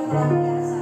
luar biasa.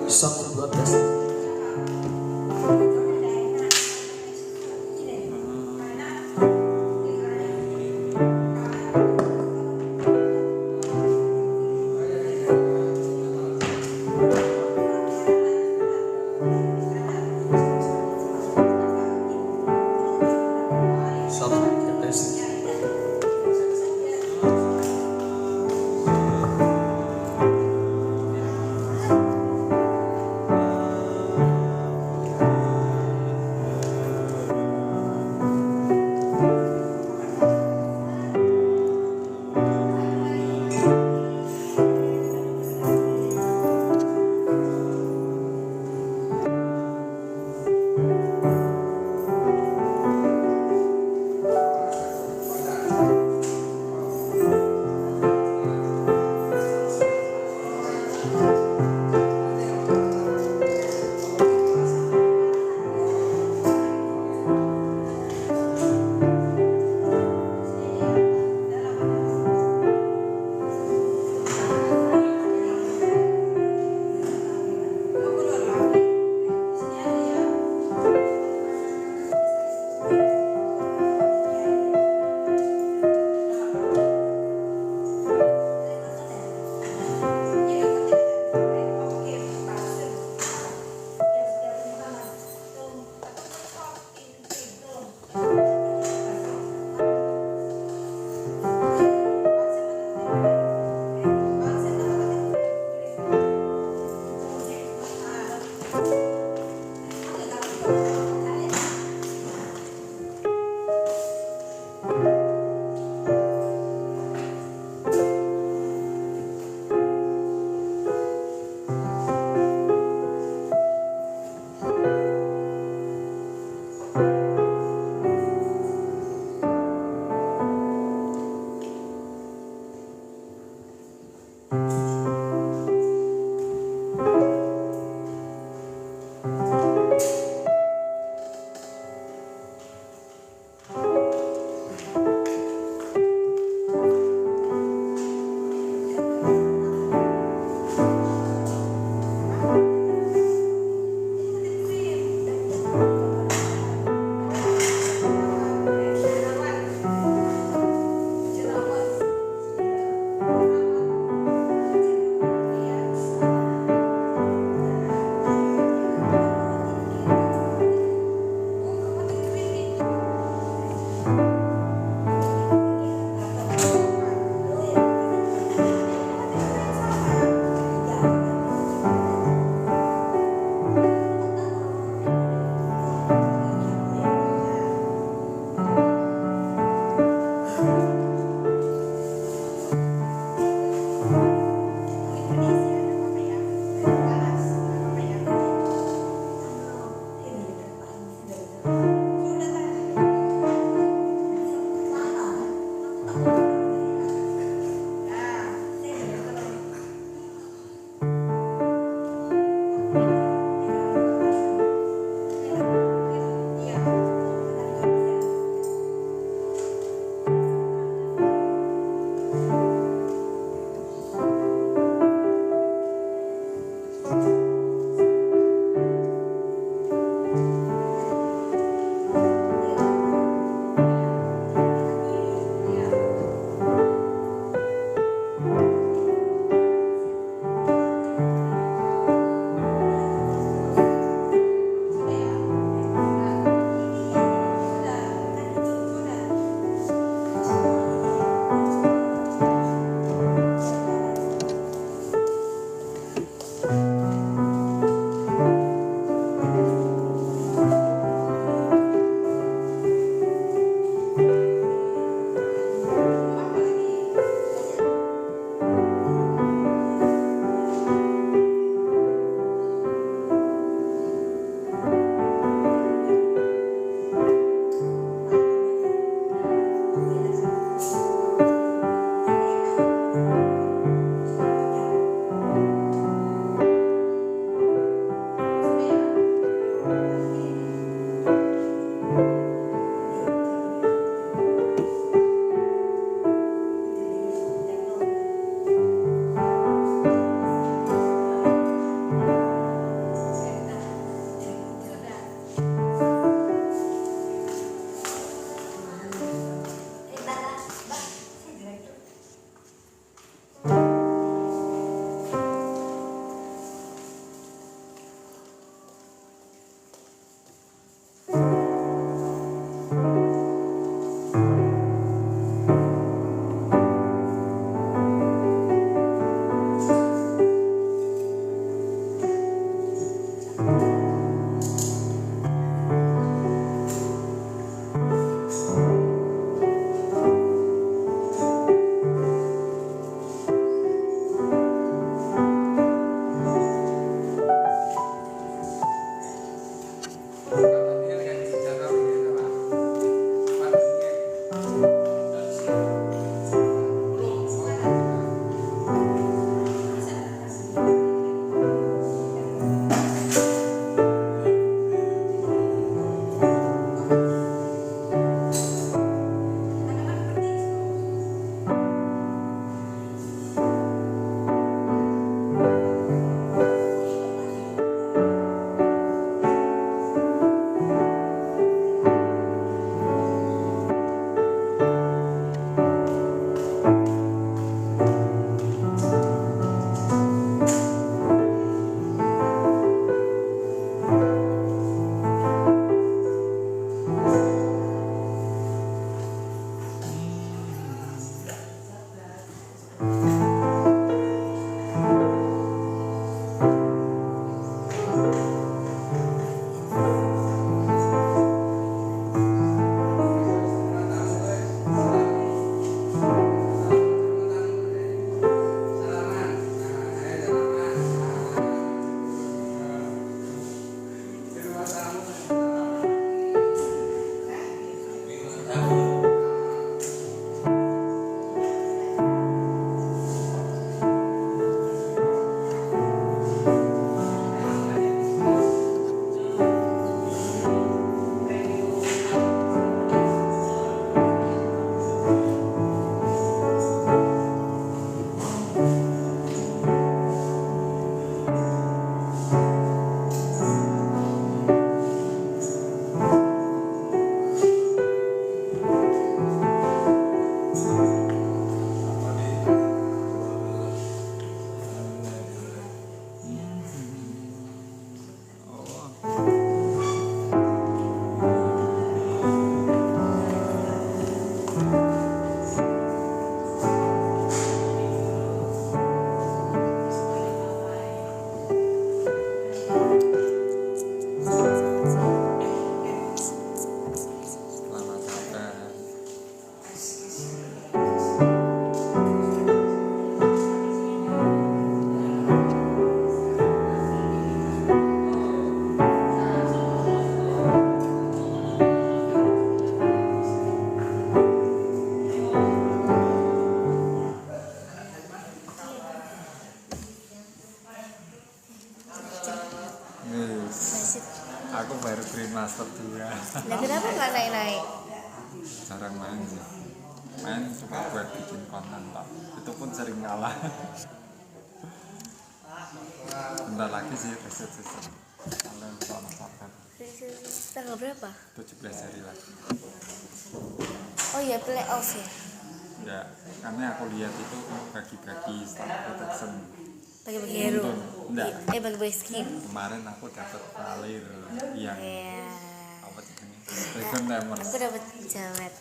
1:12. Wis. Nasib. Aku baru Grandmaster 2. Nah, kenapa nggak naik-naik? Jarang main sih. Main cuma buat bikin konten tok. Itu pun sering kalah. Bentar lagi sih reset season. Kalian sama sabar. Tanggal berapa? 17 hari lagi. Oh iya, playoff ya? Ya, karena aku lihat itu bagi-bagi staff protection. Bagi-bagi hero? Enggak. Bagi-bagi skin? Kemarin aku dapat Valir yang Iya. apa sih ini? Dragon Tamers. Aku dapat jamet.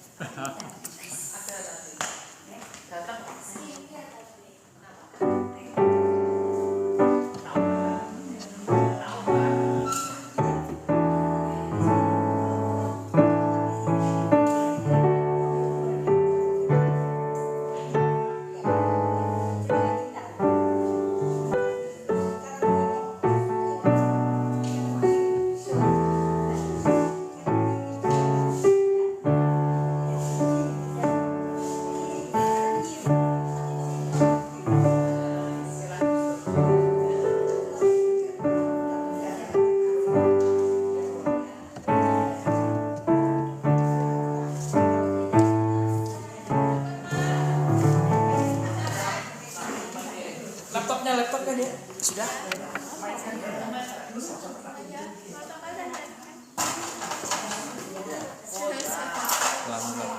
Laptopnya dia sudah.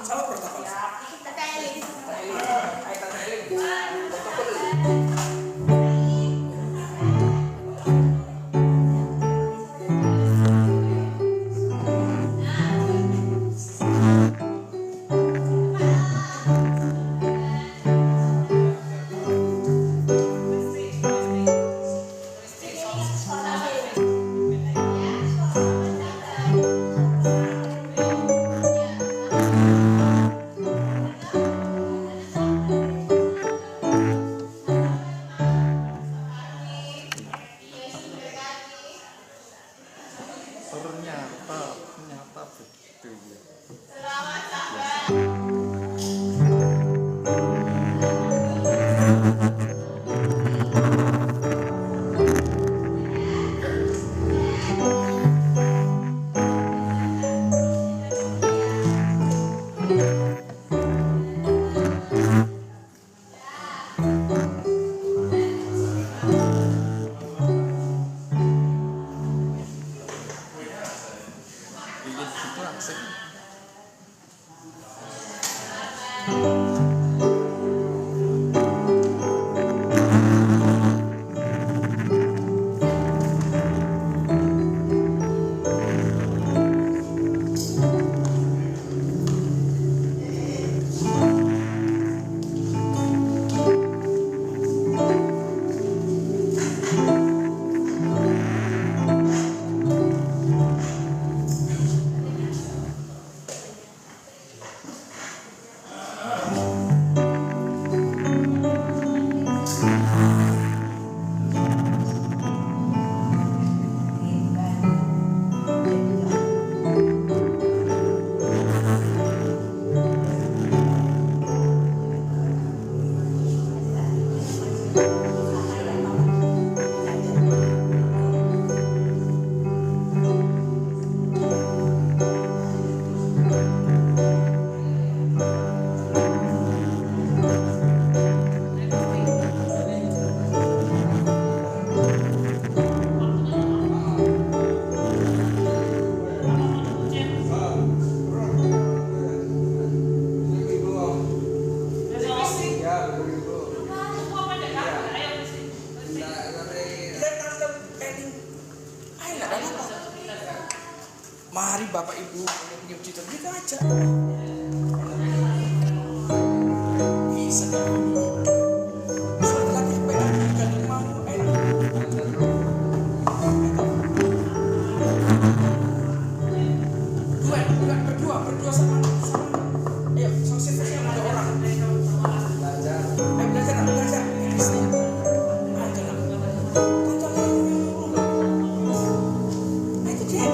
Sama protokol. Ternyata betul. Bikin gitu asik. Mari Bapak Ibu nyuci kita aja. Bisa setelah PA kalau mau berdua sama. Ayo, sosialisasi ada orang. Belajar. Itu dia.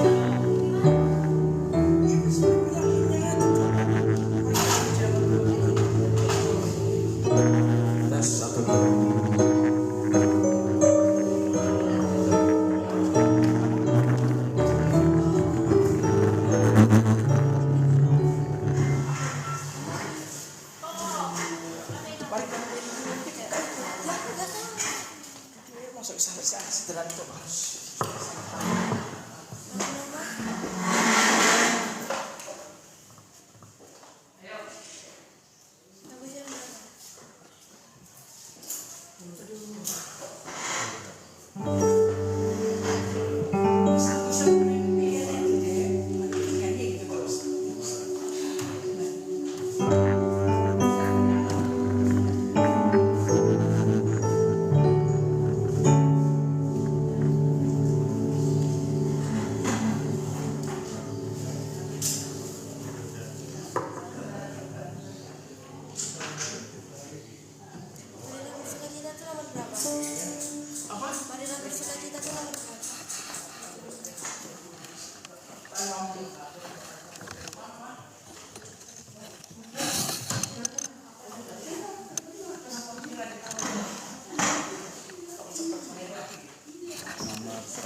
Nomor 100.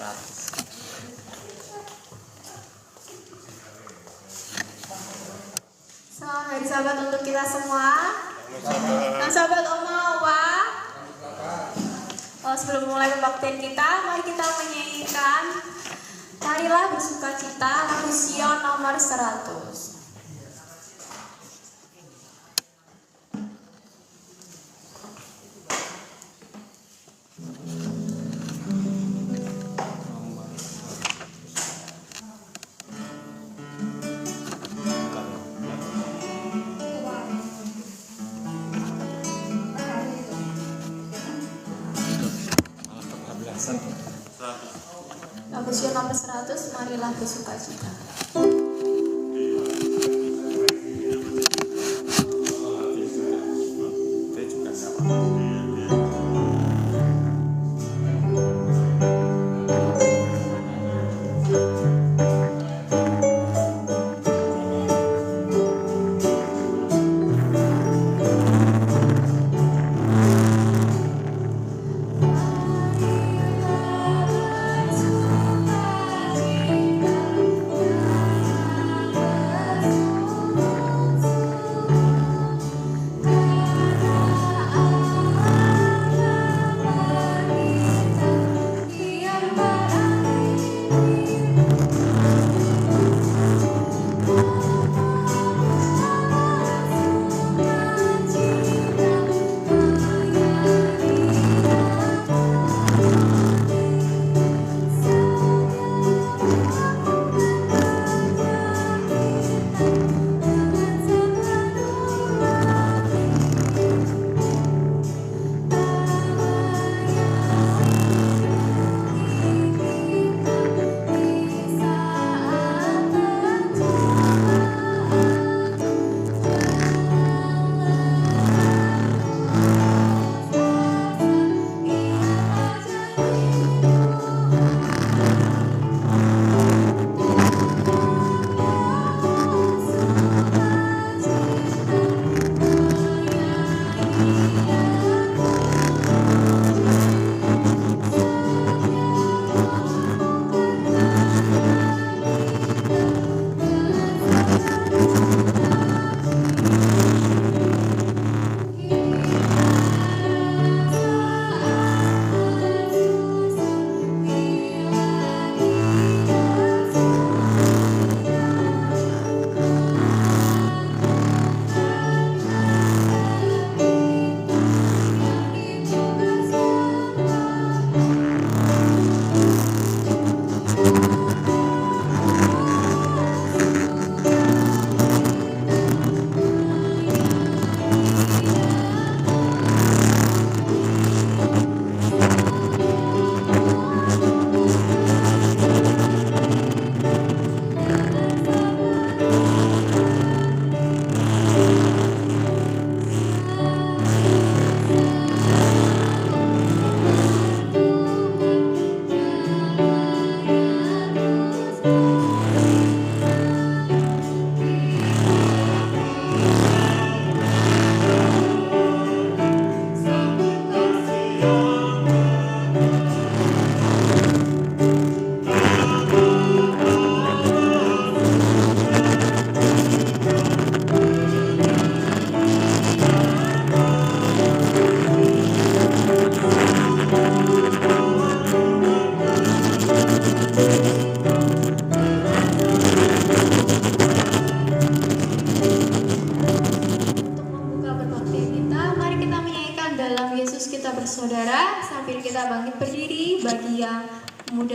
Selamat hari sahabat untuk kita semua. Nah sahabat Oma Owa, sebelum mulai pembaktian kita, mari kita menyanyikan Marilah Bersukacita lagu Sion nomor 100. Lagu Sion nomor 100, marilah bersukacita. Dia juga nggak apa-apa. Marilah bersukacita.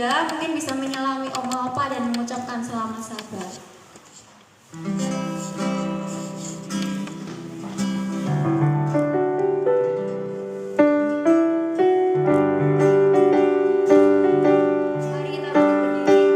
Bunda mungkin bisa menyelami oma opa dan mengucapkan selamat sabat. Mari kita berdiri.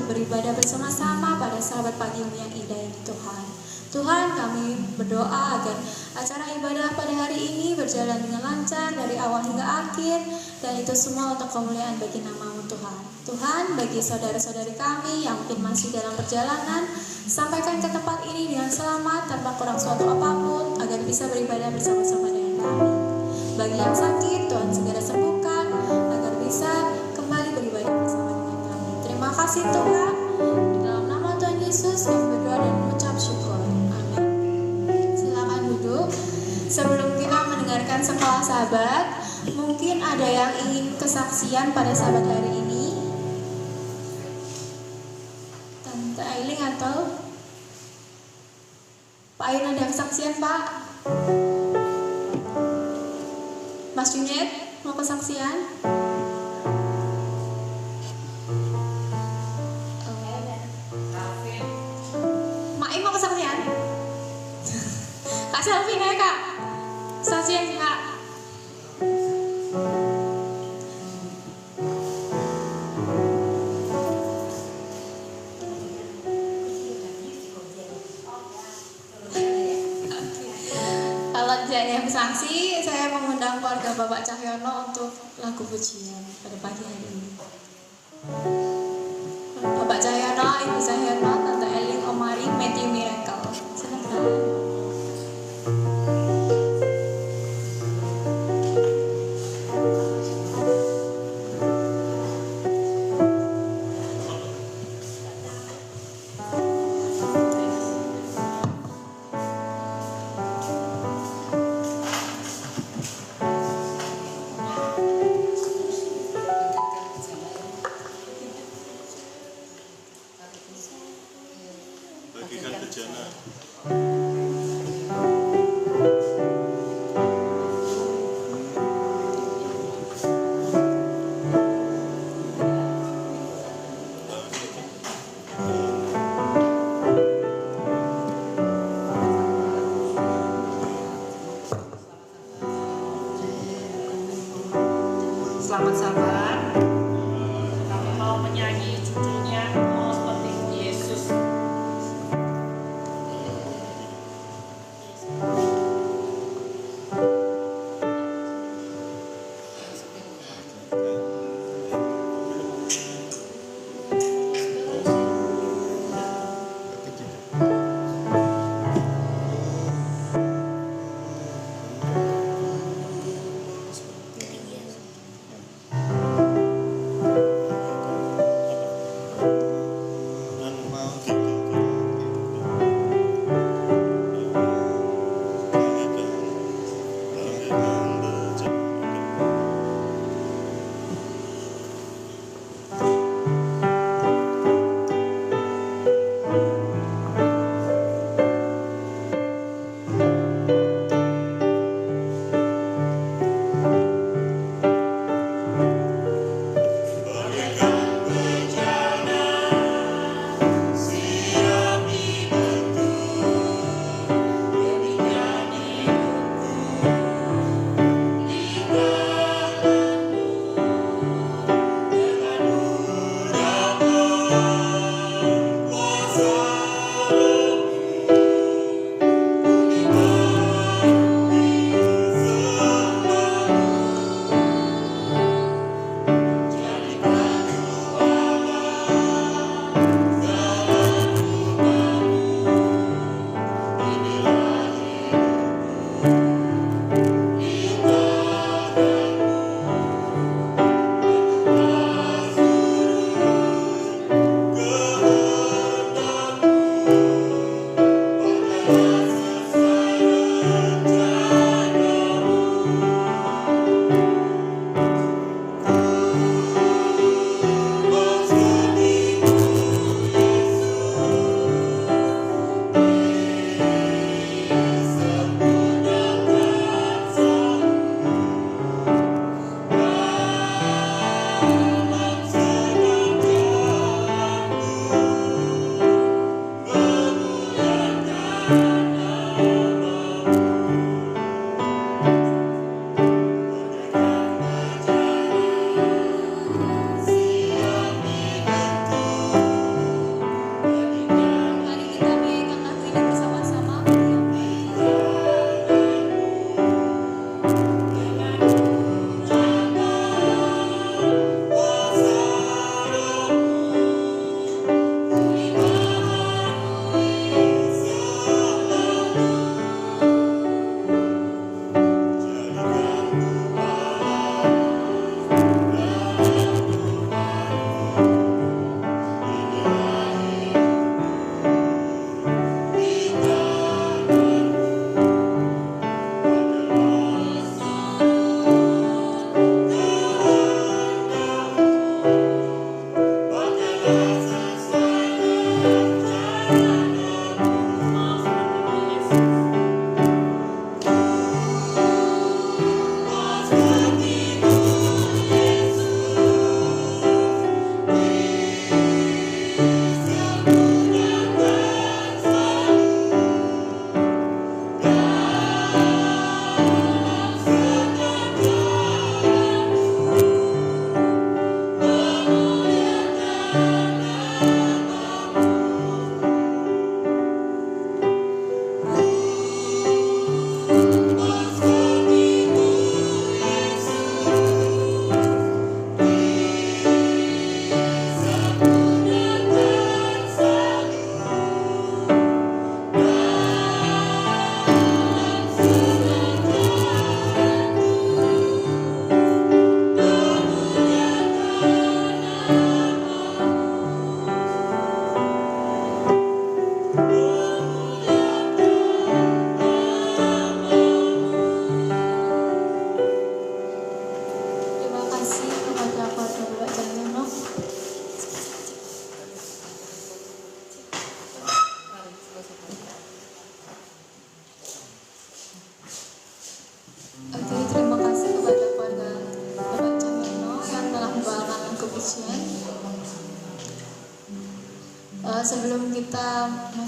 beribadah bersama-sama pada sahabat pagimu yang indah ini Tuhan. Tuhan, kami berdoa agar acara ibadah pada hari ini berjalan dengan lancar dari awal hingga akhir, dan itu semua untuk kemuliaan bagi nama-Mu Tuhan. Tuhan, bagi saudara-saudari kami yang mungkin masih dalam perjalanan, sampaikan ke tempat ini dengan selamat tanpa kurang suatu apapun, agar bisa beribadah bersama-sama dengan kami. Bagi yang sakit, Tuhan segera sembuhkan, agar bisa kembali beribadah bersama dengan kami. Terima kasih Tuhan. Di dalam nama Tuhan Yesus kami berdoa dan mengucap syukur. Amin. Silakan duduk. Sebelum kita mendengarkan sekolah sahabat, mungkin ada yang ingin kesaksian pada sahabat hari ini. Tante Ailing atau Pak Ayun, ada kesaksian Pak? Mas Junet mau kesaksian? Mak Im mau kesaksian? Kak Selvi ya Kak? Kesaksian Kak? Kalau tidak ada yang saksi, saya mengundang keluarga Bapak Cahyono untuk lagu pujian pada pagi hari ini. Bapak Cahyono, Ibu Cahyono, Tante Eling, Omari, Matthew Miracle. Silakan. Bagikan bejana. Selamat sahabat. Kami mau menyanyi judulnya Mau Seperti Yesus.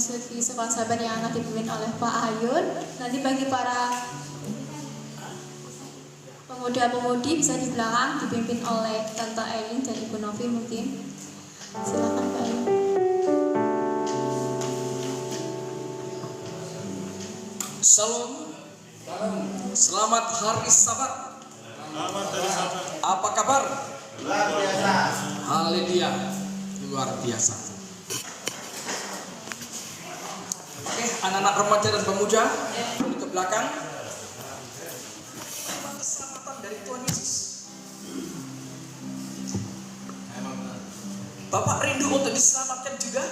memasuki sekolah sahabat yang akan dipimpin oleh Pak Ayun. Nanti bagi para pemuda-pemudi bisa di belakang dipimpin oleh Tante Elin dan Ibu Novi mungkin. Silakan Pak Ayun. Shalom. Selamat hari Sabat. Apa kabar? Luar biasa. Haleluya. Luar biasa. Oke, anak-anak remaja dan pemuda ke belakang. Keselamatan dari Tuhan Yesus. Bapak rindu untuk diselamatkan juga?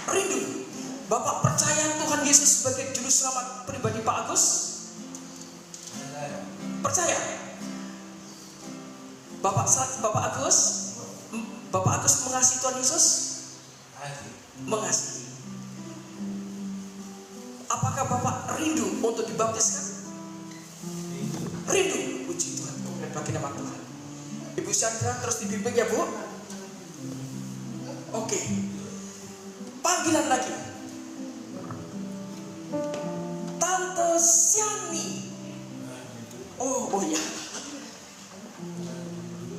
Rindu. Bapak percaya Tuhan Yesus sebagai juru selamat pribadi Pak Agus? Percaya? Bapak Agus mengasihi Tuhan Yesus? Mengasihi. Apakah Bapak rindu untuk dibaptiskan? Rindu. Puji Tuhan. Dan bagi nama Tuhan. Ibu Chandra terus dibimbing ya Bu? Oke. Panggilan lagi. Tante Siani. Oh iya.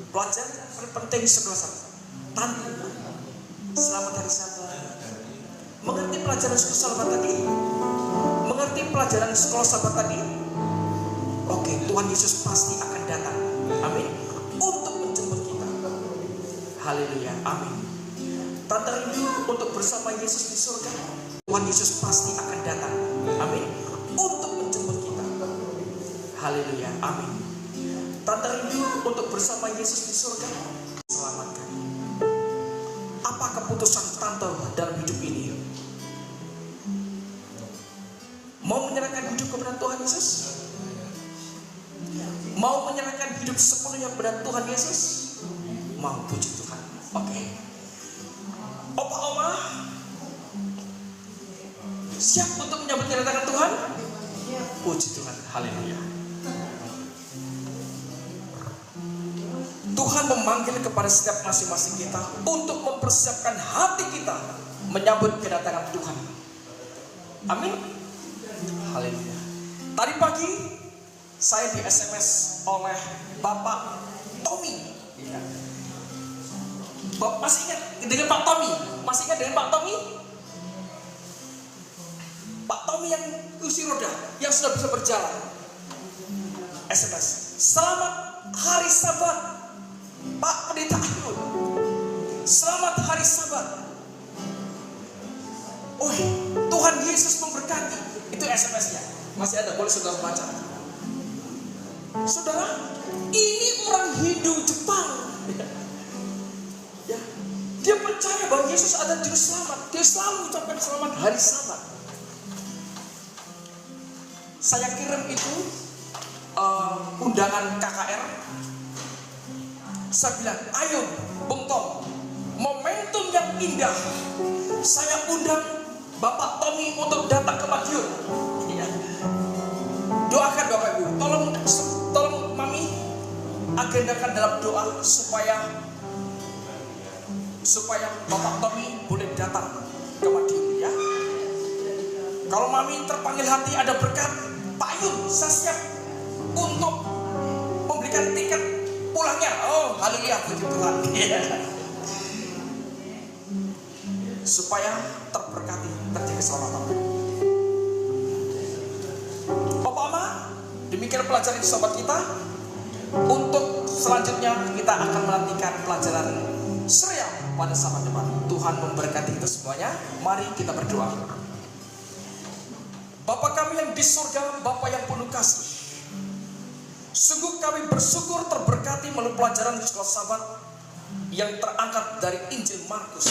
Pelajar penting sekolah sahabat. Tante, selamat hari Sabat. Mengerti pelajaran sekolah sahabat tadi? Mengerti pelajaran sekolah sahabat tadi? Oke, Tuhan Yesus pasti akan datang. Amin. Untuk menjemput kita. Haleluya. Amin. Tante rindu untuk bersama Yesus di surga. Tuhan Yesus pasti akan datang. Amin. Untuk menjemput kita. Haleluya. Amin. Tante rindu untuk bersama Yesus di surga. Selamatkan. Apa keputusan Tante dalam hidup ini? Mau menyerahkan hidup kepada Tuhan Yesus? Mau menyerahkan hidup sepenuhnya kepada Tuhan Yesus? Mau, puji Tuhan. Oke. Opa Oma siap untuk menyambut kedatangan Tuhan? Puji Tuhan. Haleluya. Tuhan memanggil kepada setiap masing-masing kita untuk mempersiapkan hati kita menyambut kedatangan Tuhan. Amin. Haleluya. Tadi pagi saya di SMS oleh Bapak Tommy. Masih ingat dengan Pak Tommy? Masih ingat dengan Pak Tommy? Pak Tommy yang kursi roda, yang sudah bisa berjalan. SMS. Selamat hari Sabat, Pak Pendeta Ayun. Selamat hari Sabat. Oh, Tuhan Yesus memberkati. Itu SMS-nya. Masih ada, boleh saudara baca. Saudara, ini orang Hindu Jepang. Ya, dia percaya bahwa Yesus ada juru selamat. Dia selalu ucapkan selamat hari Sabat. Saya kirim itu undangan KKR. Saya bilang, ayo Bung Tom, momentum yang indah. Saya undang Bapak Tommy untuk datang ke Madiun. Doakan Bapak Ibu, tolong Mami agendakan dalam doa supaya Bapak Tommy boleh datang ke Madiun ya. Kalau Mami terpanggil hati ada berkat, Pak Ayun saya siap untuk memberikan tiket pulangnya. Oh, haleluya, puji Tuhan. Supaya terberkati, terjaga keselamatan. Bapak Ama, demikian pelajaran sobat kita. Untuk selanjutnya kita akan menantikan pelajaran serial pada saat depan. Tuhan memberkati kita semuanya. Mari kita berdoa. Bapa kami yang di surga, Bapa yang penuh kasih, sungguh kami bersyukur terberkati melalui pelajaran di sekolah sahabat yang terangkat dari Injil Markus.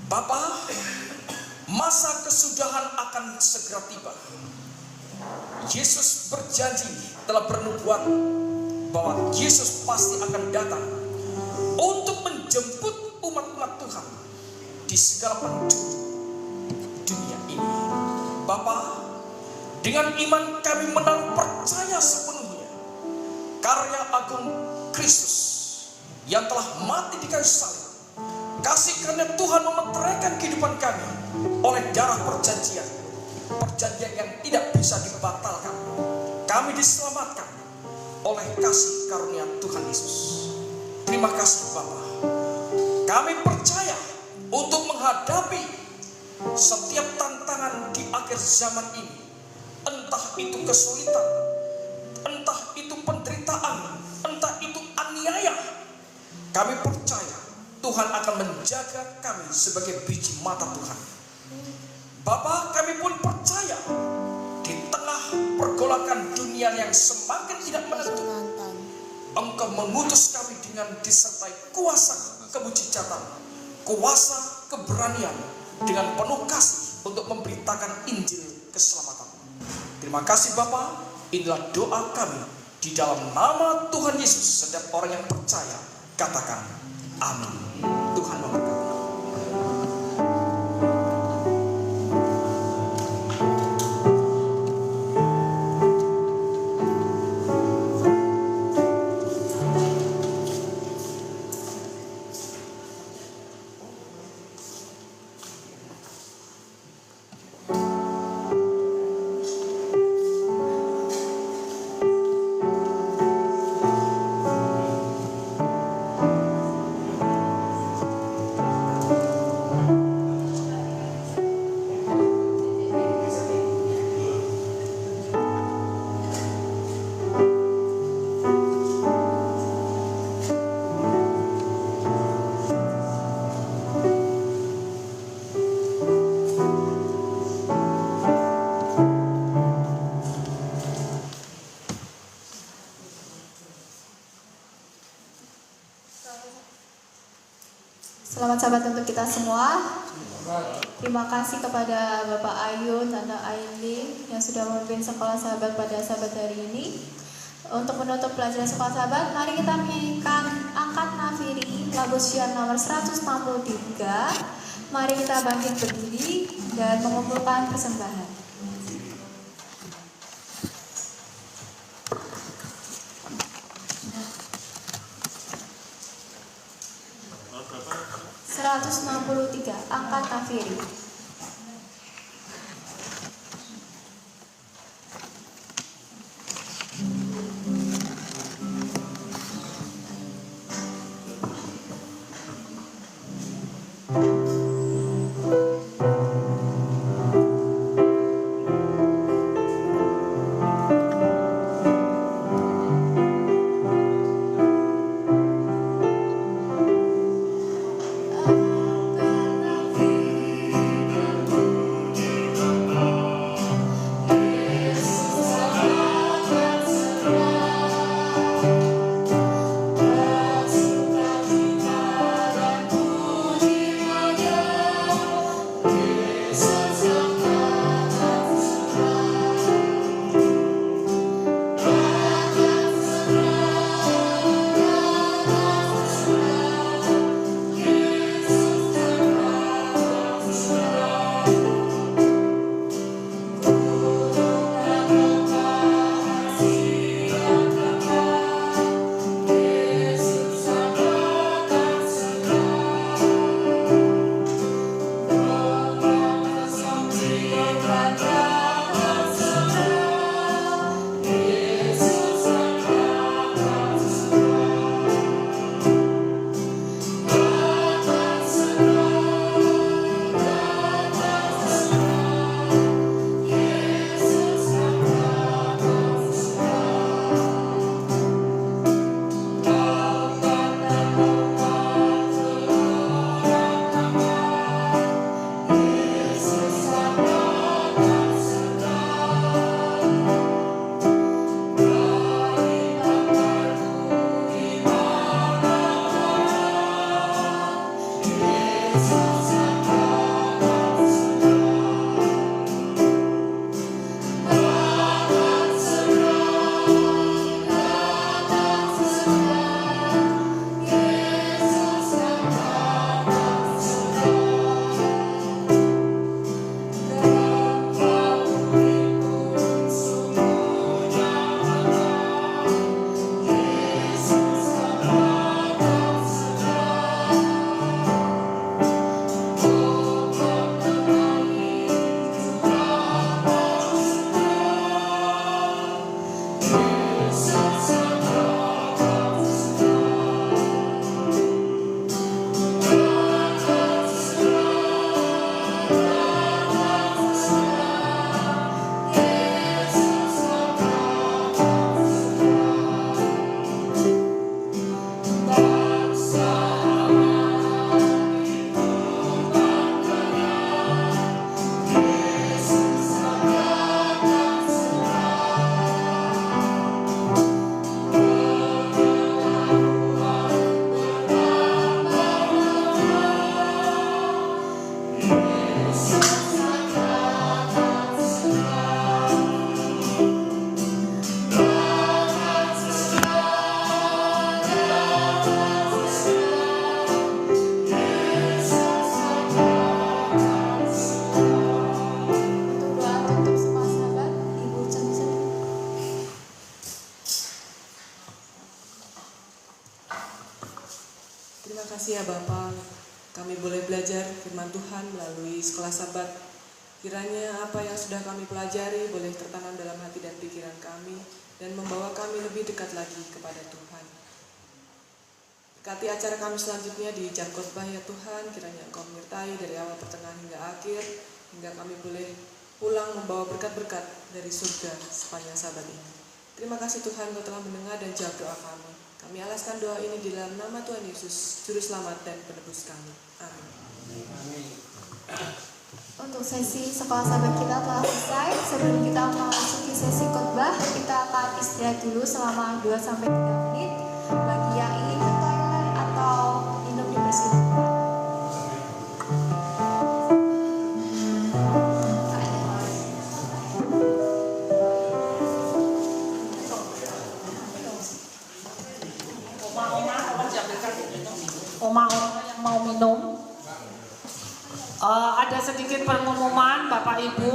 Bapa, masa kesudahan akan segera tiba. Yesus berjanji telah bernubuat bahwa Yesus pasti akan datang untuk menjemput umat-umat Tuhan di segala penjuru dunia ini. Bapa, dengan iman kami menaruh percaya sepenuhnya karya agung Kristus yang telah mati di kayu salib Kasih karena Tuhan memeteraikan kehidupan kami oleh darah perjanjian. Perjanjian yang tidak bisa dibatalkan. Kami diselamatkan oleh kasih karunia Tuhan Yesus. Terima kasih Bapa. Kami percaya untuk menghadapi setiap tantangan di akhir zaman ini. Entah itu kesulitan, entah itu penderitaan, entah itu aniaya. Kami percaya Tuhan akan menjaga kami sebagai biji mata Tuhan. Bapa, kami pun percaya di tengah pergolakan dunia yang semakin tidak menentu, Nonton. Engkau mengutus kami dengan disertai kuasa kemujizatan, kuasa keberanian, dengan penuh kasih untuk memberitakan Injil keselamatan. Terima kasih Bapa. Inilah doa kami di dalam nama Tuhan Yesus. Setiap orang yang percaya katakan amin. Tuhan memberkati. Selamat Sabat untuk kita semua. Terima kasih kepada Bapak Ayun, Tante Aileen yang sudah memimpin sekolah sahabat pada sahabat hari ini. Untuk menutup pelajaran sekolah sahabat, mari kita menyanyikan Angkat Nafiri lagu syiar nomor 163. Mari kita bangkit berdiri dan mengumpulkan persembahan. Angkat Nafiri. Angkat nafiri kasih ya Bapak, kami boleh belajar firman Tuhan melalui sekolah Sabat. Kiranya apa yang sudah kami pelajari boleh tertanam dalam hati dan pikiran kami dan membawa kami lebih dekat lagi kepada Tuhan. Berkati acara kami selanjutnya di jam khotbah ya Tuhan, kiranya Engkau menyertai dari awal pertengahan hingga akhir, hingga kami boleh pulang membawa berkat-berkat dari surga sepanjang Sabat ini. Terima kasih Tuhan, Engkau telah mendengar dan jawab doa kami. Kami alaskan doa ini di dalam nama Tuhan Yesus, Juru Selamat dan Penebus kami. Amin. Untuk sesi sekolah sahabat kita telah selesai. Sebelum kita memasuki sesi khotbah, kita akan istirahat dulu selama 2-3 menit. Bagi yang ingin ke toilet atau minum dipersilakan. Oma-oma yang mau minum. Ada sedikit pengumuman Bapak Ibu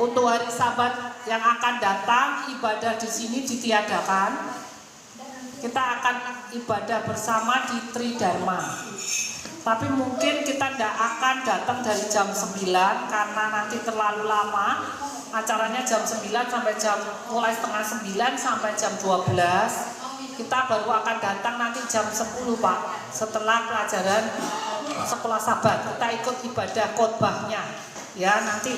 untuk hari Sabat yang akan datang, ibadah di sini ditiadakan. Kita akan ibadah bersama di Tridharma. Tapi mungkin kita tidak akan datang dari jam 9 karena nanti terlalu lama. Acaranya jam 9 sampai mulai setengah 9 sampai jam 12. Kita baru akan datang nanti jam 10 Pak, setelah pelajaran sekolah Sabat. Kita ikut ibadah khotbahnya. Ya, nanti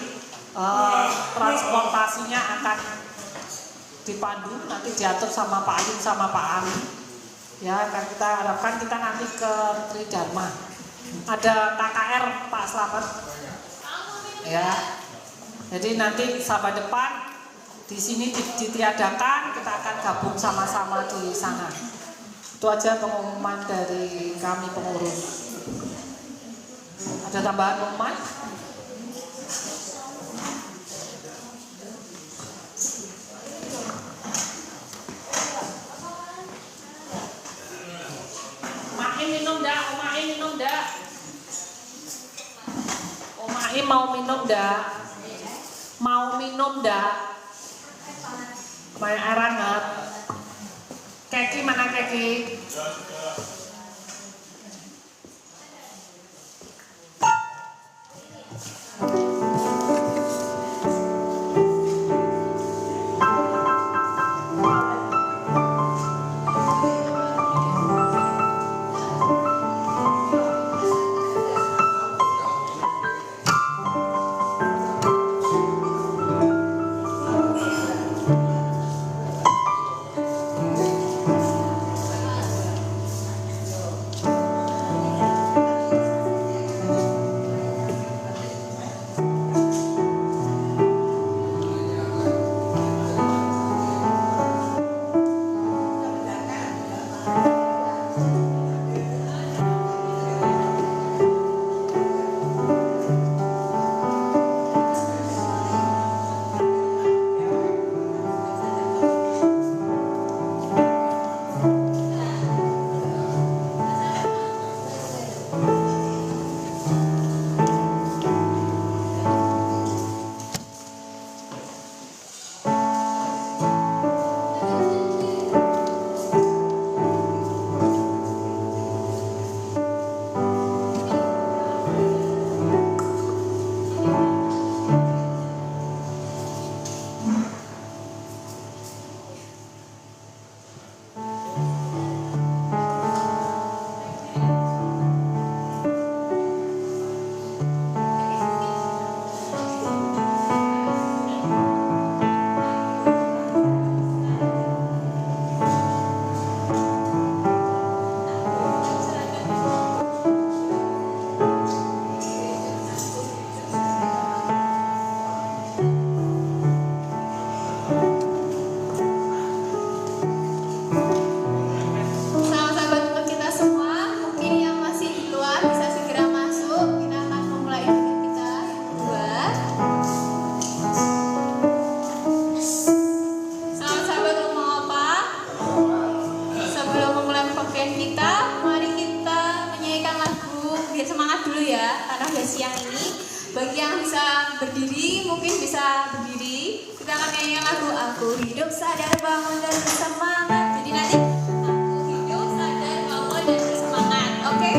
transportasinya akan dipandu, nanti diatur sama Pak Alim sama Pak Ali. Ya, kan kita harapkan kita nanti ke Tridharma. Ada KKR Pak Slamet. Ya. Jadi nanti Sabat depan di sini ditiadakan, kita akan gabung sama-sama di sana. Itu aja pengumuman dari kami pengurus. Ada tambahan pengumuman? Minum dah, Omae minum dah. Omae mau minum dah. Mau minum dah. Main air hangat. Keki mana Keki? Bagi yang bisa berdiri, mungkin bisa berdiri. Kita akan nyanyikan lagu Aku Hidup Sadar Bangun dan Bersemangat. Jadi nanti aku hidup sadar bangun dan bersemangat. Oke?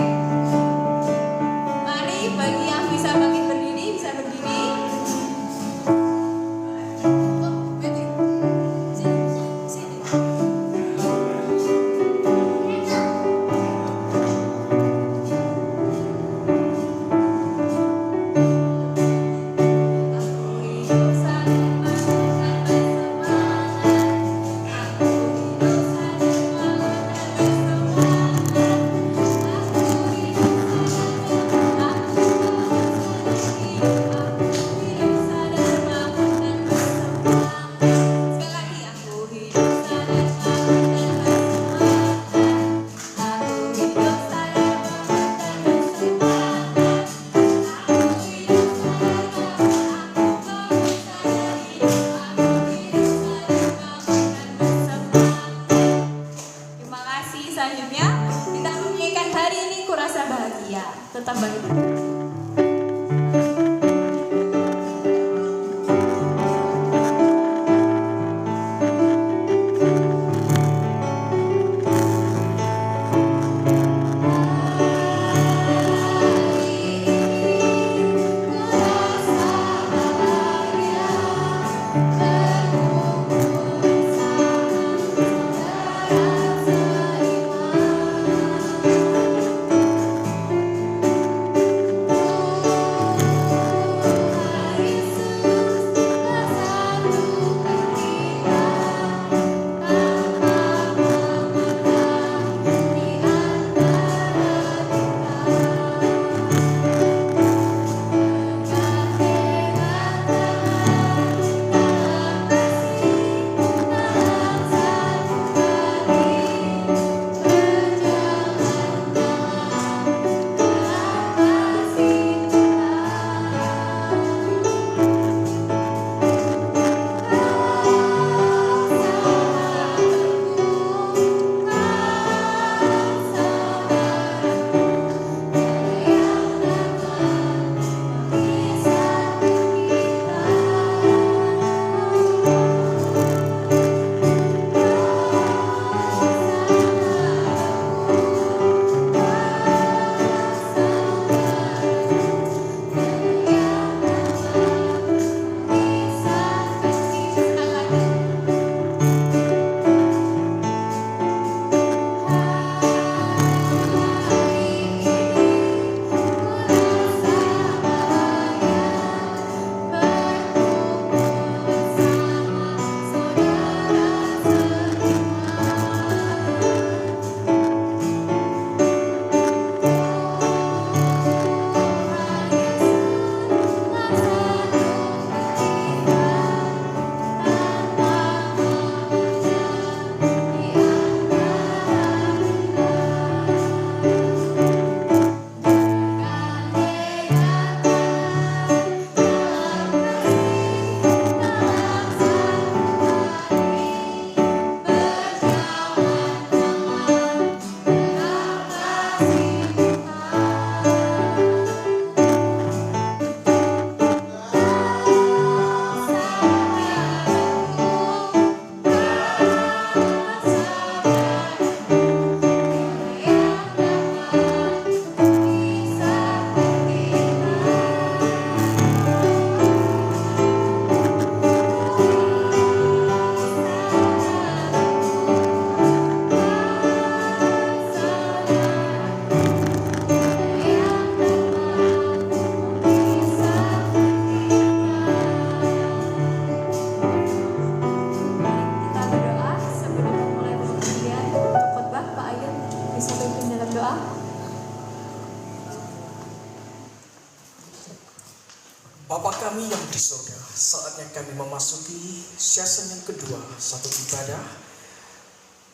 surga, saatnya kami memasuki sesi yang kedua, satu ibadah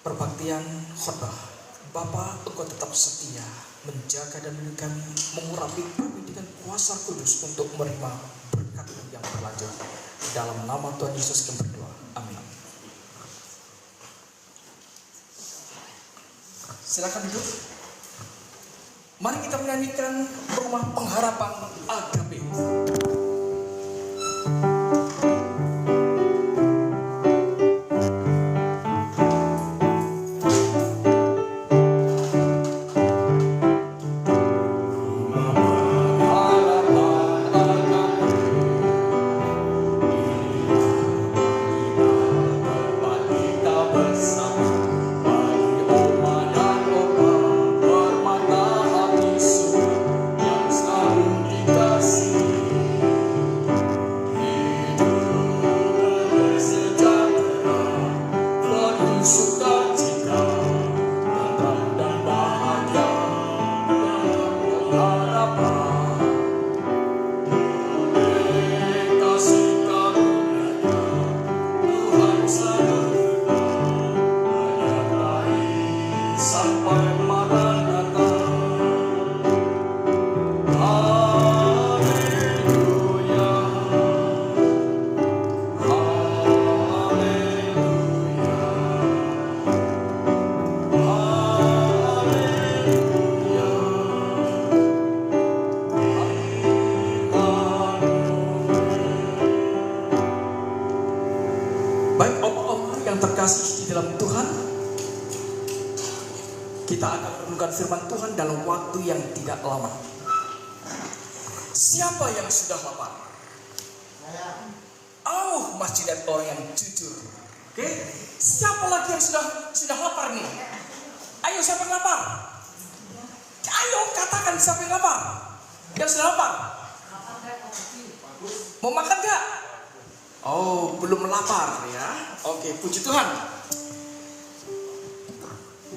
perbaktian khotbah. Bapak, Engkau tetap setia menjaga dan melindungi kami, mengurapi kami dengan kuasa kudus untuk menerima berkat yang berlanjut. Dalam nama Tuhan Yesus kami berdoa. Amin. Silakan duduk. Mari kita menyanyikan Rumah Pengharapan Agape. Baik Om-om yang terkasih di dalam Tuhan, kita akan merenungkan firman Tuhan dalam waktu yang tidak lama. Siapa yang sudah lapar? Masih lihat orang yang jujur. Oke? Siapa lagi yang sudah lapar nih? Ayo, siapa yang lapar? Ayo katakan siapa yang lapar? Yang sudah lapar? Mau makan gak? Oh, belum lapar ya. Oke, puji Tuhan.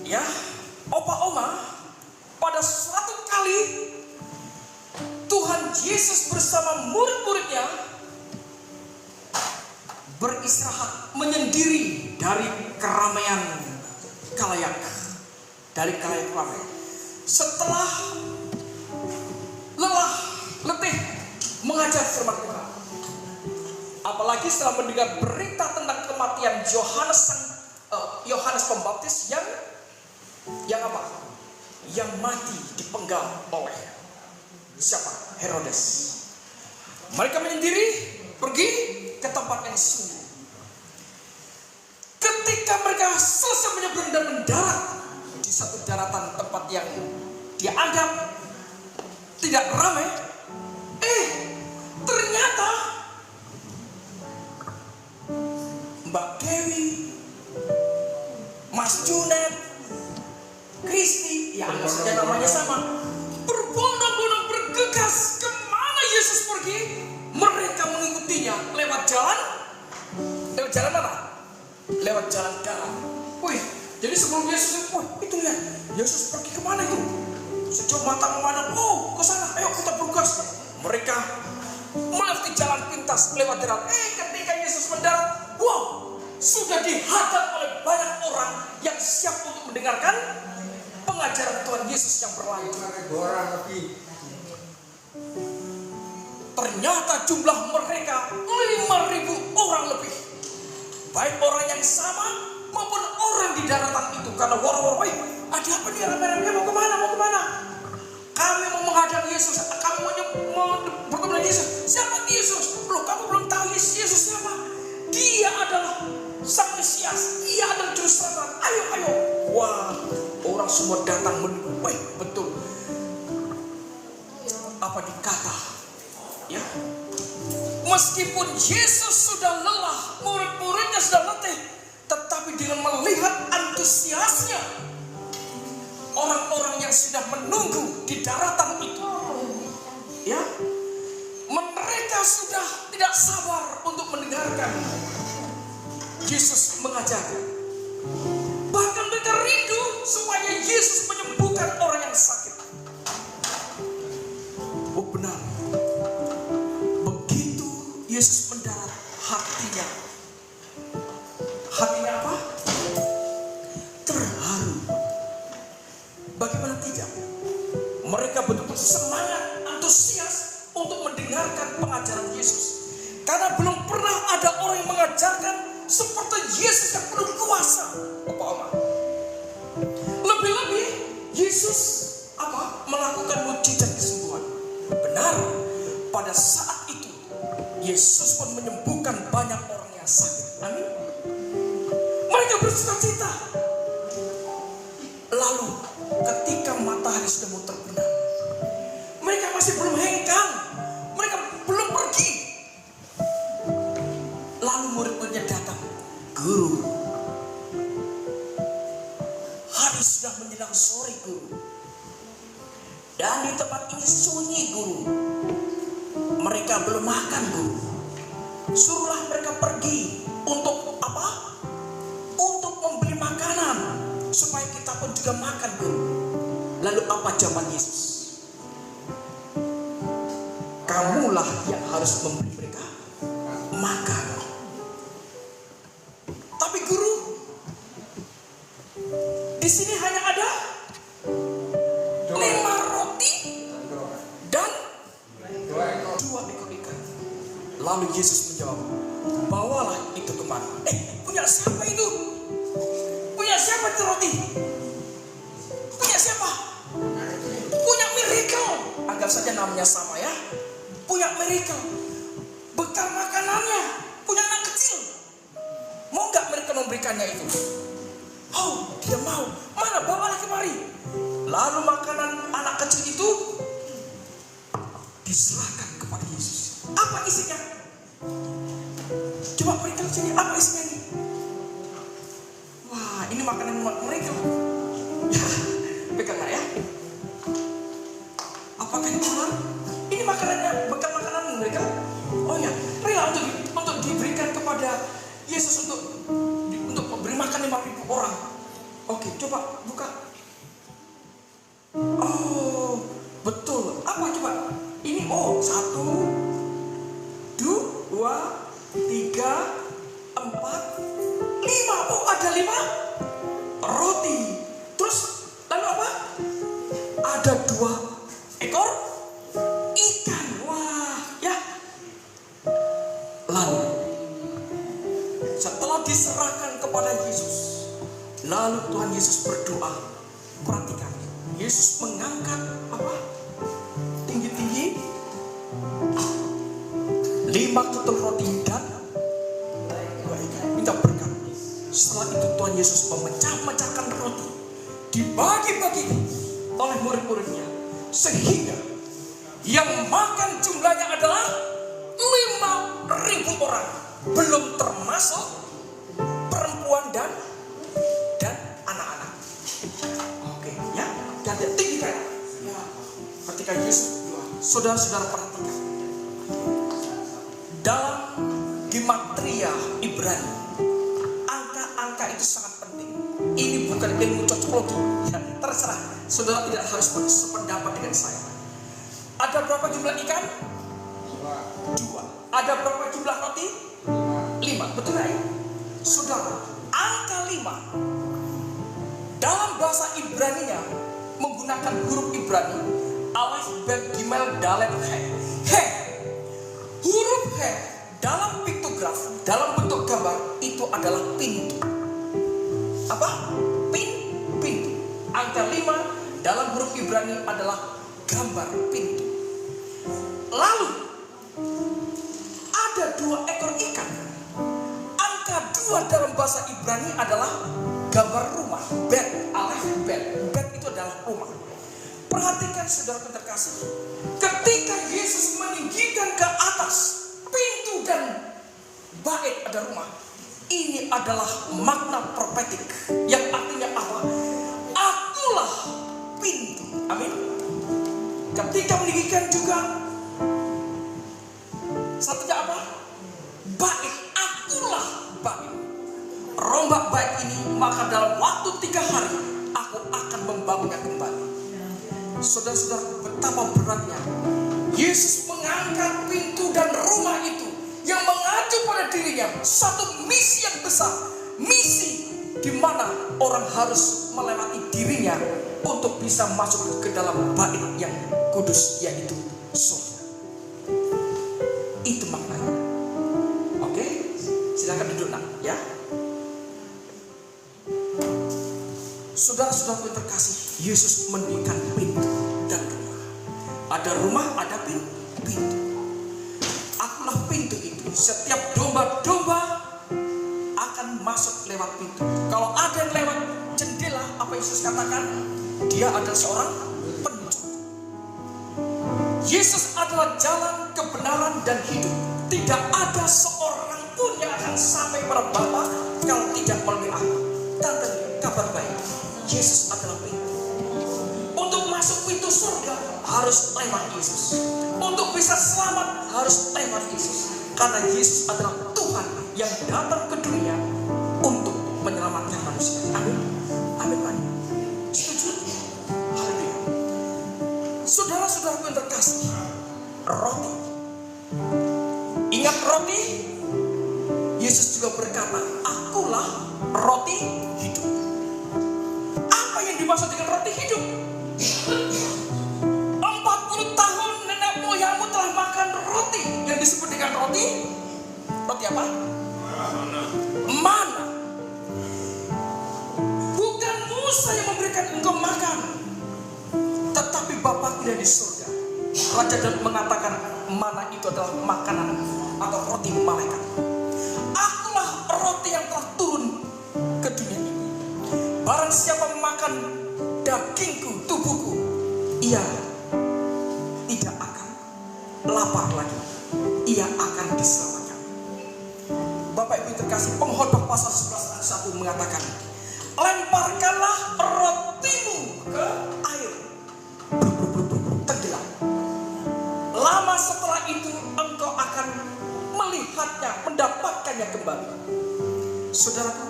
Ya, Opa Oma, pada suatu kali Tuhan Yesus bersama murid-muridnya beristirahat menyendiri dari keramaian kalayak. Dari kalayak ramai. Setelah lelah, letih mengajar firman Tuhan. Apalagi setelah mendengar berita tentang kematian Yohanes Pembaptis yang apa? Yang mati dipenggal oleh siapa? Herodes. Mereka menyendiri pergi ke tempat yang sunyi. Ketika mereka selesai menyeberang dan mendarat di satu daratan tempat yang dianggap tidak ramai, ternyata Mbak Dewi, Mas Junet, Kristi, yang saja namanya sama, berbondong-bondong bergegas kemana Yesus pergi. Mereka mengikutinya lewat jalan mana? Lewat jalan darat. Wih, jadi sebelum Yesus, itu lihat, Yesus pergi kemana itu? Sejauh mata memandang, ke sana, ayo kita bergegas. Mereka melewati jalan pintas lewat darat. Ketika Yesus mendarat, sudah dihadap oleh banyak orang yang siap untuk mendengarkan pengajaran Tuhan Yesus yang berlanjut. Ternyata jumlah mereka 5.000 orang lebih. Baik orang yang sama maupun orang di daratan itu. Karena orang-orang, ada apa nih rame-rame, mau kemana? Kami mau menghadap Yesus. Kami mau bertemu dengan Yesus. Siapa Yesus? Loh, kamu belum tahu Yesus siapa? Dia adalah Sang Mesias. Dia adalah Juru Selamat. Ayo. Wah, orang semua datang menunggu. Betul. Apa dikata? Ya. Meskipun Yesus sudah lelah, murid-muridnya sudah letih, tetapi dengan melihat antusiasnya orang-orang yang sudah menunggu di daratan itu, ya, mereka sudah tidak sabar untuk mendengarkan Yesus mengajarkan. Bahkan mereka rindu supaya Yesus menyembuhkan orang yang sakit. Benar. Begitu Yesus mendarat, hatinya apa? Terharu. Bagaimana tidak? Mereka betul-betul semangat, antusias untuk mendengarkan pengajaran Yesus. Karena belum pernah ada orang yang mengajarkan seperti Yesus yang penuh kuasa. Apa Oma? Lebih-lebih Yesus melakukan mujizat kesembuhan. Benar, pada saat itu Yesus pun menyembuhkan banyak orang yang sakit. Amin. Mereka bersukacita. Lalu ketika matahari sudah mau terbenam, mereka masih belum hengkang, mereka belum pergi. Lalu murid-muridnya datang, Guru, hari sudah menjelang sore, Guru. Dan di tempat ini sunyi, Guru. Mereka belum makan, Guru. Suruhlah mereka pergi untuk apa? Untuk membeli makanan supaya kita pun juga makan, Guru. Lalu apa jawaban Yesus? Kamulah yang harus memberi mereka makan. Tapi Guru, di sini hanya ada 5 roti dan 2 ekor ikan. Lalu Yesus menjawab, bawalah itu kemari. Punya siapa itu? Punya siapa itu roti? Punya siapa? Punya Miracle. Anggap saja namanya sama ya. Punya Miracle. Bekal makanannya. Punya anak kecil. Mau nggak Miracle memberikannya itu? Oh, dia mau. Mana, bawalah kemari. Lalu makanan anak kecil itu diserahkan kepada Yesus. Apa isinya? Coba mereka sini, apa isinya ini? Wah, ini makanan mereka. Ya, peganglah ya. Apakah ini ular? Ini makanannya, bekal makanan mereka. Oh ya, rela untuk diberikan kepada Yesus untuk memberi makan 5.000 orang. Oke, coba buka. Oh, betul. Apa coba? Ini 1, 2, 3, 4, 5. Oh, ada 5 roti. Terus lalu apa? Ada 2 ekor ikan. Wah, ya. Lalu setelah diserahkan kepada Yesus, lalu Tuhan Yesus berdoa. Perhatikan, Yesus mengangkat apa? Tinggi-tinggi 5 ketul roti dan 2 ikan. Minta berkat. Setelah itu Tuhan Yesus memecah-mecahkan roti, dibagi-bagi oleh murid-muridnya, sehingga yang makan jumlahnya adalah 5.000 orang, belum termasuk perempuan dan anak-anak. Oke, ya, dan tinggi kan? Ya, ketika Yesus berdoa, saudara-saudara perhatikan, dalam gematria Ibrani, angka-angka itu sangat penting. Ini bukan ilmu cocokologi. Ya, terserah, saudara tidak harus bersependapat dengan saya. Ada berapa jumlah ikan? 2. Ada berapa jumlah roti? 5. Betul ya? Saudara, angka 5 dalam bahasa Ibrani-nya menggunakan huruf Ibrani alef, bet, gimel, dalet, he. He. Huruf he dalam piktograf, dalam bentuk gambar itu adalah pintu. Apa? Pintu. Angka 5 dalam huruf Ibrani adalah gambar pintu. Lalu ada 2 ekor ikan. Angka 2 dalam bahasa Ibrani adalah gambar rumah. Bet, alef, bet. Bet itu adalah rumah. Perhatikan saudara terkasih, ketika Yesus meninggikan ke atas pintu dan bait ada rumah, ini adalah makna profetik yang artinya apa? Akulah pintu. Amin. Ketika meninggikan juga satunya apa? Bait. Akulah bait. Rombak bait ini, maka dalam waktu 3 hari aku akan membangunnya kembali. Saudara-saudara, betapa beratnya Yesus mengangkat pintu dan rumah itu yang pada dirinya satu misi yang besar, misi di mana orang harus melewati dirinya untuk bisa masuk ke dalam bait yang kudus, yaitu surga. Itu maknanya. Oke, silakan duduk nak, ya. Saudara-saudara terkasih, Yesus mendirikan pintu dan rumah. Ada rumah, ada pintu. Akulah pintu itu. Setiap domba-domba akan masuk lewat pintu. Kalau ada yang lewat jendela, apa Yesus katakan? Dia adalah seorang pencuri. Yesus adalah jalan, kebenaran, dan hidup. Tidak ada seorang pun yang akan sampai pada Bapa kalau tidak melalui aku. Tanda kabar baik, Yesus adalah pintu. Untuk masuk pintu surga harus lewat Yesus. Untuk bisa selamat harus lewat Yesus. Karena Yesus adalah Tuhan yang datang ke dunia untuk menyelamatkan manusia. Amin. Amin. Amin. Setuju? Haleluya. Saudara-saudaraku yang terkasih, roti. Ingat roti? Yesus juga berkata, akulah roti hidup. Apa yang dimaksud dengan roti hidup? 40 tahun nenek moyangmu telah makan roti yang disebut dengan roti apa? Mana? Bukan Musa yang memberikan engkau makan, tetapi Bapa yang di surga. Raja Daud mengatakan mana itu adalah makanan atau roti malaikat. Akulah roti yang telah turun ke dunia ini. Barang siapa memakan dagingku, tubuhku, ia tidak akan lapar lagi. Ia akan diselamatkan. Bapak Ibu terkasih, pengkhotbah pasal 11 ayat 1 mengatakan, lemparkanlah rotimu ke air, tenggelam. Lama setelah itu engkau akan melihatnya, mendapatkannya kembali. Saudaraku,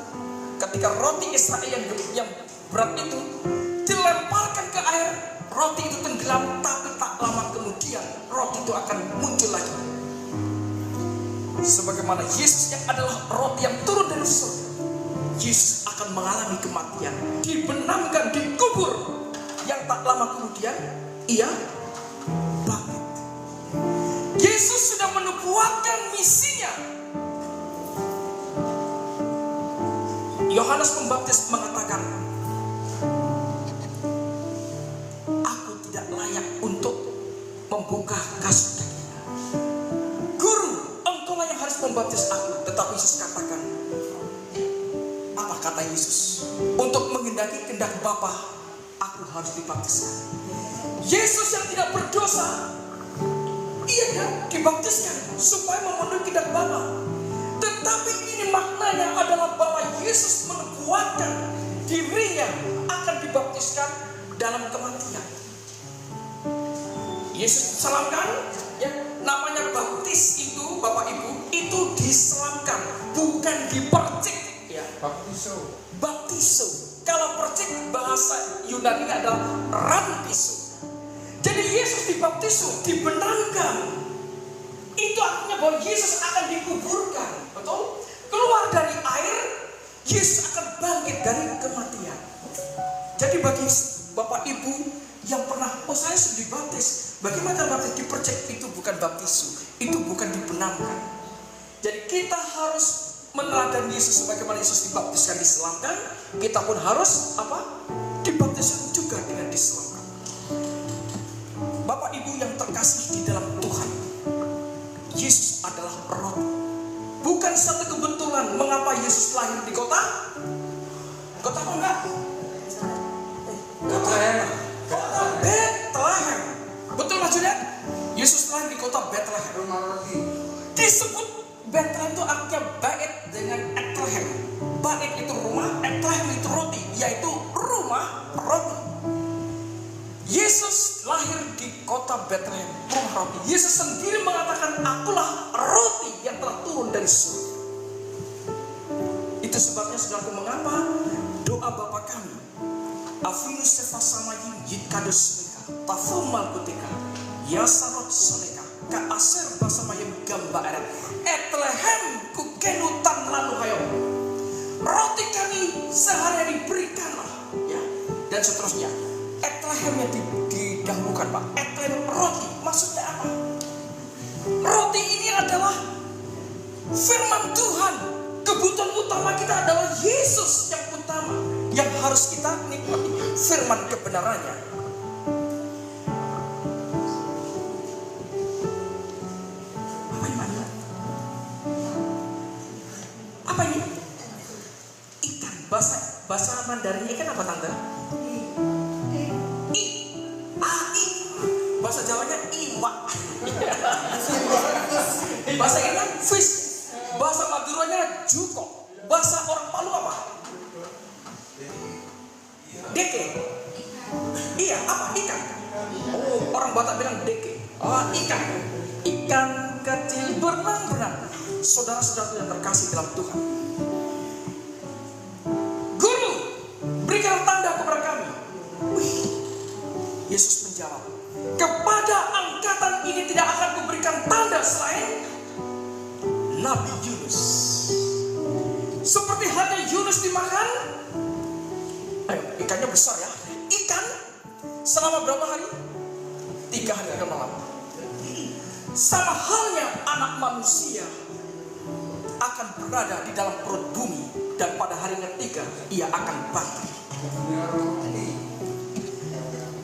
ketika roti Israel yang berat itu dilemparkan ke air, roti itu tenggelam, tapi tak lama kemudian roti itu akan muncul lagi. Sebagaimana Yesus yang adalah roti yang turun dari surga, Yesus akan mengalami kematian, dibenamkan, dikubur, yang tak lama kemudian ia bangkit. Yesus sudah menubuatkan misinya. Yohanes Pembaptis mengatakan, aku tidak layak untuk membuka kasut kakinya. Guru, engkaulah yang harus membaptis aku. Tetapi Yesus katakan, apa kata Yesus? Untuk menghendaki kehendak Bapa, aku harus dibaptiskan. Yesus yang tidak berdosa, ia kan dibaptiskan supaya memenuhi kehendak Bapa. Tetapi ini maknanya adalah bahwa Yesus menubuatkan dirinya akan dibaptiskan dalam kematian. Yesus selamkan, ya, namanya baptis itu, Bapak Ibu, itu diselamkan, bukan dipercik, ya. Baptiso. Kalau percik bahasa Yunani adalah rampiso. Jadi Yesus dibaptiso, dibenamkan. Itu artinya bahwa Yesus akan dikuburkan, betul? Keluar dari air, Yesus akan bangkit dari kematian. Jadi bagi Bapak Ibu yang pernah, saya sudah dibaptis, bagaimana baptis? Dipercik, itu bukan baptisu, itu bukan dibenamkan. Jadi kita harus meneladani Yesus sebagaimana Yesus dibaptiskan, diselamkan. Kita pun harus apa? Dibaptiskan juga dengan diselamkan. Bapak Ibu yang terkasih di dalam Tuhan, Yesus adalah roti. Bukan satu kebetulan mengapa Yesus lahir di kota apa enggak? Kota Bethlehem. Betul maksudnya? Yesus lahir di kota Bethlehem. Disebut Bethlehem itu artinya bait dengan Bethlehem. Bait itu rumah, Bethlehem itu roti, yaitu rumah roti. Yesus lahir di kota Bethlehem, rumah roti. Yesus sendiri mengatakan, akulah roti yang telah turun dari surga. Itu sebabnya saudaraku, mengapa doa Bapa kami, Avinu Sefa Samayim Yitkados Meka Tafum Malkutika Yasarot Soleka Ka Aser Basamayim Gamba Eret Bethlehem dan seterusnya. Etlehemnya didahulukan, Pak. Etlehem roti, maksudnya apa? Roti ini adalah firman Tuhan. Kebutuhan utama kita adalah Yesus yang utama, yang harus kita nikmati firman kebenarannya. Apa ini? Apa ini? Ikan. Bahasa Mandarin ikan apa, Tante? Bahasa Jawanya iwak. Bahasa Indonesia fish. Bahasa Maduranya juko. Bahasa orang Palu apa? Deke. Iya, apa? Ikan. Oh, orang Batak bilang deke. Oh, ikan. Ikan kecil berenang-renang. Saudara-saudara yang terkasih dalam Tuhan. Guru, berikan tanda kepada kami. Wih, Yesus menjawab, kepada angkatan ini tidak akan kuberikan tanda selain Nabi Yunus. Seperti halnya Yunus dimakan, ikannya besar ya. Ikan selama berapa hari? 3 hari 3 malam. Sama halnya anak manusia akan berada di dalam perut bumi, dan pada hari ketiga ia akan bangkit.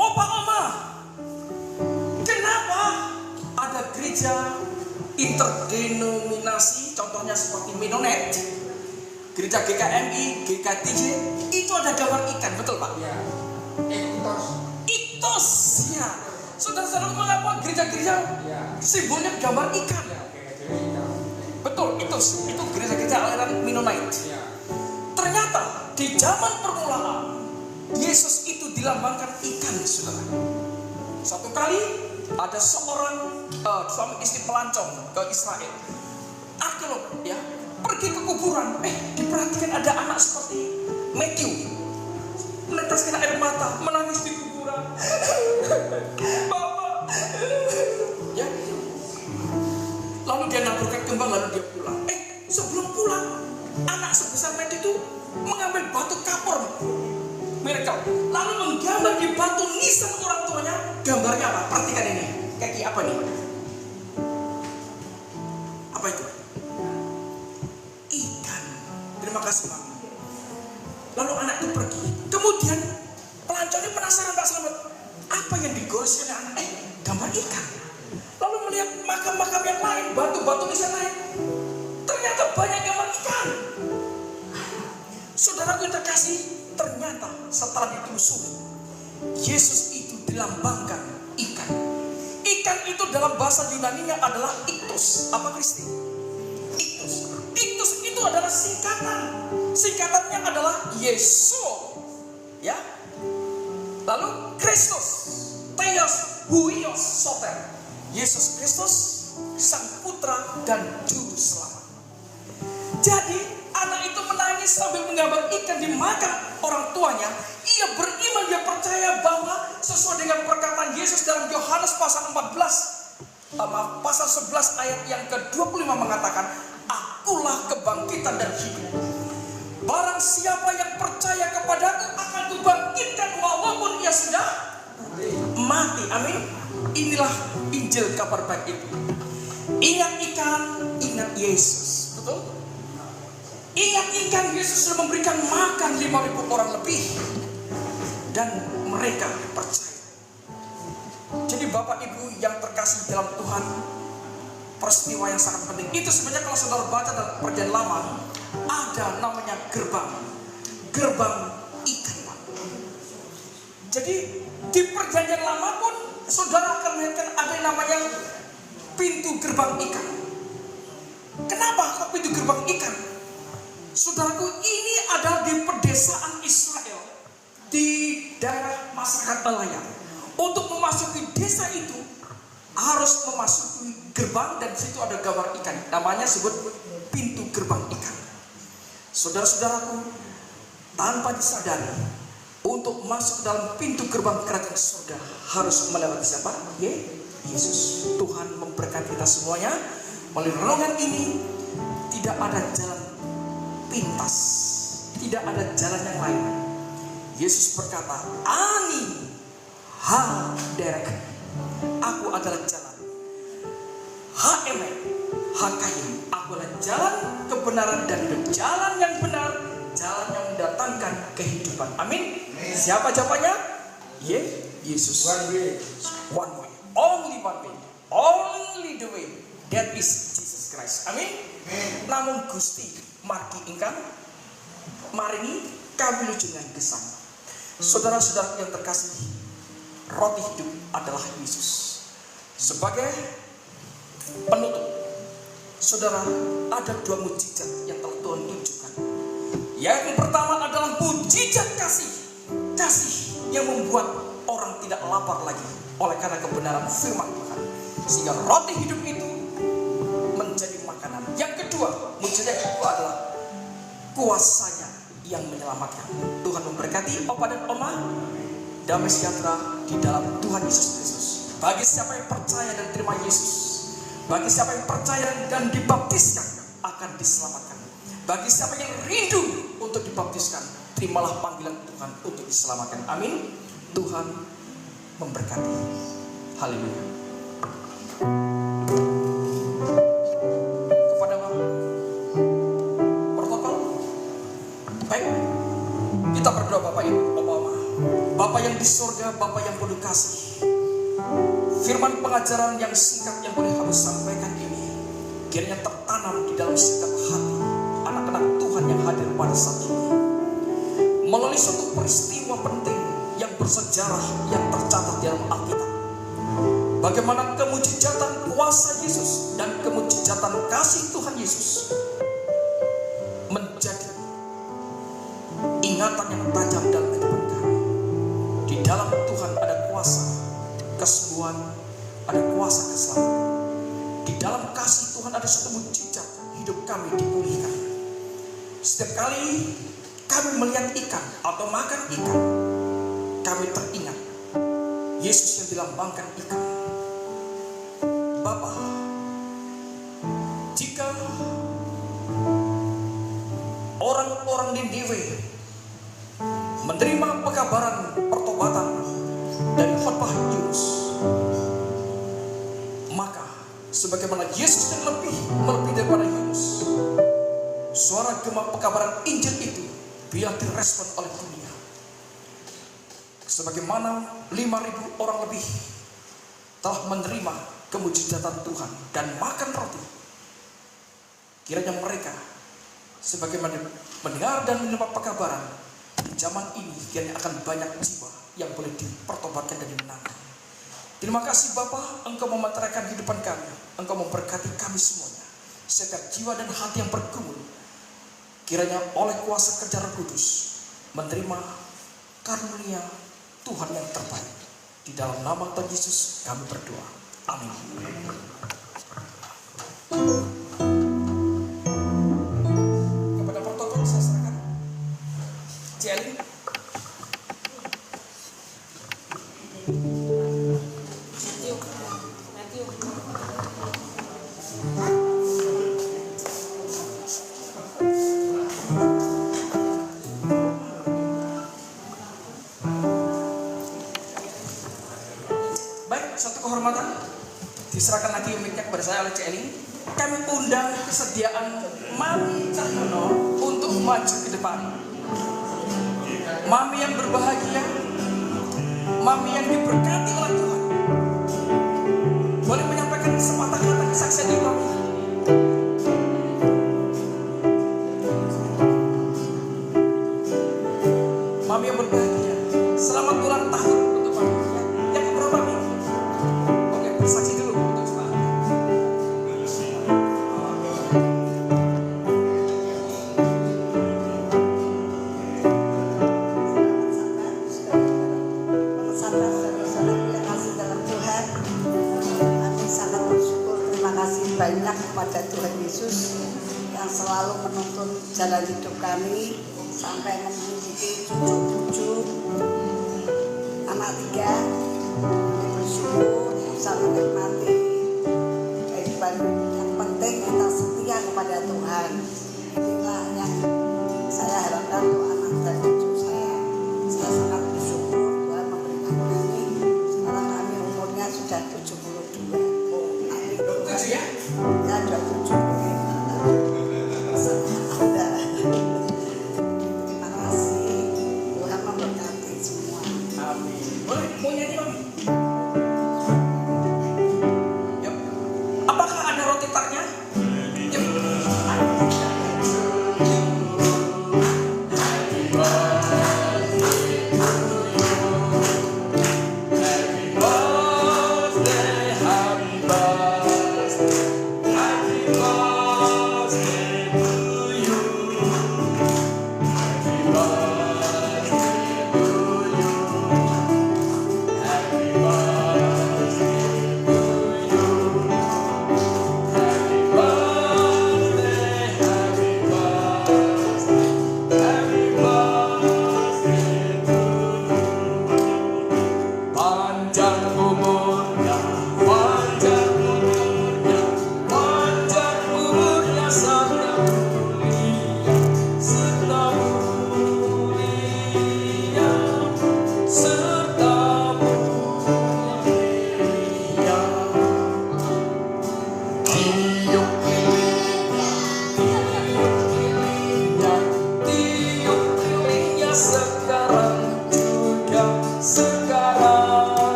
Opa oma, kenapa ada gereja interdenominasi, contohnya seperti Mennonite, gereja GKMI, GKTJ, itu ada gambar ikan, betul Pak? Ya. Itos, ya. Saudara-saudara, mengapa gereja-gereja simbolnya gambar ikan? Betul, itu gereja-gereja aliran Mennonite. Ternyata di zaman permulaan Yesus itu dilambangkan ikan, saudara. Satu kali ada seorang suami istri pelancong ke Israel, arkeolog ya, pergi ke kuburan, diperhatikan ada anak seperti Matthew, meneteskan air mata, menangis di kuburan. Bapak, ya. Lalu dia naburkan kembang, lalu dia pulang. Sebelum pulang, anak sebesar Matthew itu mengambil batu kapur, miracle, lalu menggambar di batu nisan orang tuanya. Gambarnya apa? Perhatikan ini. Kaki apa nih? Apa itu? Ikan. Terima kasih Pak. Lalu anak itu pergi. Kemudian pelancong ini penasaran, Pak Selamat, apa yang digores oleh anak? Gambar ikan. Lalu melihat makam-makam yang lain, batu-batu nisan lain, ternyata banyak gambar ikan. Saudaraku yang terkasih, ternyata setelah ditelusuri, Yesus itu dilambangkan ikan. Ikan itu dalam bahasa Yunaninya adalah iktos. Apa Kristi? Iktos. Iktos itu adalah singkatan. Singkatannya adalah Yesus. Ya. Lalu Kristus, Theos, Huios, Soter. Yesus Kristus, Sang Putra dan Juru Selamat. Jadi anak itu menangis sambil menggambar ikan di makam orang tuanya. Ia beriman, dia percaya bahwa sesuai dengan perkataan Yesus dalam Yohanes pasal 11 ayat yang ke-25 mengatakan, akulah kebangkitan dan hidup. Barang siapa yang percaya kepadaku akan kubangkitkan walaupun ia sudah mati. Amin. Inilah Injil kabar baik itu. Ingat ikan, ingat Yesus. Betul? Ingat ikan, Yesus sudah memberikan makan 5.000 orang lebih, dan mereka percaya. Jadi Bapak Ibu yang terkasih dalam Tuhan, peristiwa yang sangat penting itu sebenarnya kalau saudara baca dalam Perjanjian Lama, ada namanya gerbang ikan, Pak. Jadi di Perjanjian Lama pun saudara akan melihat ada yang namanya pintu gerbang ikan. Kenapa kok pintu gerbang ikan? Saudaraku, ini adalah di pedesaan Israel, di daerah masyarakat nelayan. Untuk memasuki desa itu harus memasuki gerbang, dan di situ ada gambar ikan. Namanya sebut pintu gerbang ikan. Saudara-saudaraku, tanpa disadari, untuk masuk dalam pintu gerbang kerajaan surga harus melewati siapa? Yesus. Tuhan memberkati kita semuanya. Melalui renungan ini tidak ada jalan pintas, tidak ada jalan yang lain. Yesus berkata, Ani ha derek, aku adalah jalan. Ha emek, ha kain, aku adalah jalan kebenaran dan hidup. Jalan yang benar, jalan yang mendatangkan kehidupan. Amin. Siapa jawabannya? Yesus. One way. Only one way. Only the way. That is Jesus Christ. Amin. Namun Gusti margi ingkang maringi kawilujengan gesang. Saudara-saudara yang terkasih, roti hidup adalah Yesus. Sebagai penutup, saudara, ada 2 mukjizat yang telah Tuhan tunjukkan. Yang pertama adalah mukjizat kasih. Kasih yang membuat orang tidak lapar lagi oleh karena kebenaran firman Tuhan, sehingga roti hidup itu menjadi makanan. Yang kedua, mukjizat kedua adalah kuasanya yang menyelamatkan. Tuhan memberkati Opa dan Oma. Damai sejahtera di dalam Tuhan Yesus Kristus. Bagi siapa yang percaya dan terima Yesus, bagi siapa yang percaya dan dibaptiskan, akan diselamatkan. Bagi siapa yang rindu untuk dibaptiskan, terimalah panggilan Tuhan untuk diselamatkan. Amin. Tuhan memberkati. Haleluya. Kepada protokol, baik, kita berdoa. Bapak Ibu, Bapak yang di surga, Bapak yang penuh kasih, firman pengajaran yang singkat yang boleh kami sampaikan ini kiranya tertanam di dalam setiap hati anak-anak Tuhan yang hadir pada saat ini, melalui suatu peristiwa penting yang bersejarah yang tercatat di dalam Alkitab. Bagaimana kemujizatan kuasa Yesus dan kemujizatan kasih Tuhan Yesus menjadi ingatan yang tajam dalam kehidupan kami. Di dalam Tuhan ada kuasa kesembuhan, ada kuasa keselamatan. Di dalam kasih Tuhan ada satu mujizat, hidup kami dipulihkan. Setiap kali kami melihat ikan atau makan ikan, kami teringat Yesus yang dilambangkan ikan. Bapa, jika orang-orang Niniwe menerima pekabaran pertobatan dari khotbah Yunus, maka sebagaimana Yesus yang lebih daripada Yunus, suara gema pekabaran Injil itu biar direspon oleh dunia. Sebagaimana 5.000 orang lebih telah menerima kemujizatan Tuhan dan makan roti, kiranya mereka sebagaimana mendengar dan menerima pekabaran, di zaman ini kiranya akan banyak jiwa yang boleh dipertobatkan dan dimenangkan. Terima kasih Bapa, Engkau memeteraikan kehidupan kami, Engkau memberkati kami semuanya. Setiap jiwa dan hati yang bergumul, kiranya oleh kuasa kerja Roh Kudus menerima karunia Tuhan yang terbaik. Di dalam nama Tuhan Yesus kami berdoa. Amin. Kepada protokol saya serahkan Jelly. Diserahkan lagi mic-nya kepada saya oleh Celi. Kami undang kesediaan Mami Cahyono untuk maju ke depan. Mami yang berbahagia, Mami yang diberkati oleh Tuhan, boleh menyampaikan sepatah kata kesaksian di Mami. Mami yang berbahagia, selamat ulang tahun untuk Mami. Yang keberapa Mami? Oke, bersaksi dulu. Banyak kepada Tuhan Yesus yang selalu menuntun jalan hidup kami sampai memiliki cucu-cucu anak 3. Kami bersyukur bisa menikmati kehidupan. Yang penting kita setia kepada Tuhan. Inilah yang saya harapkan untuk anak dan cucu saya. Saya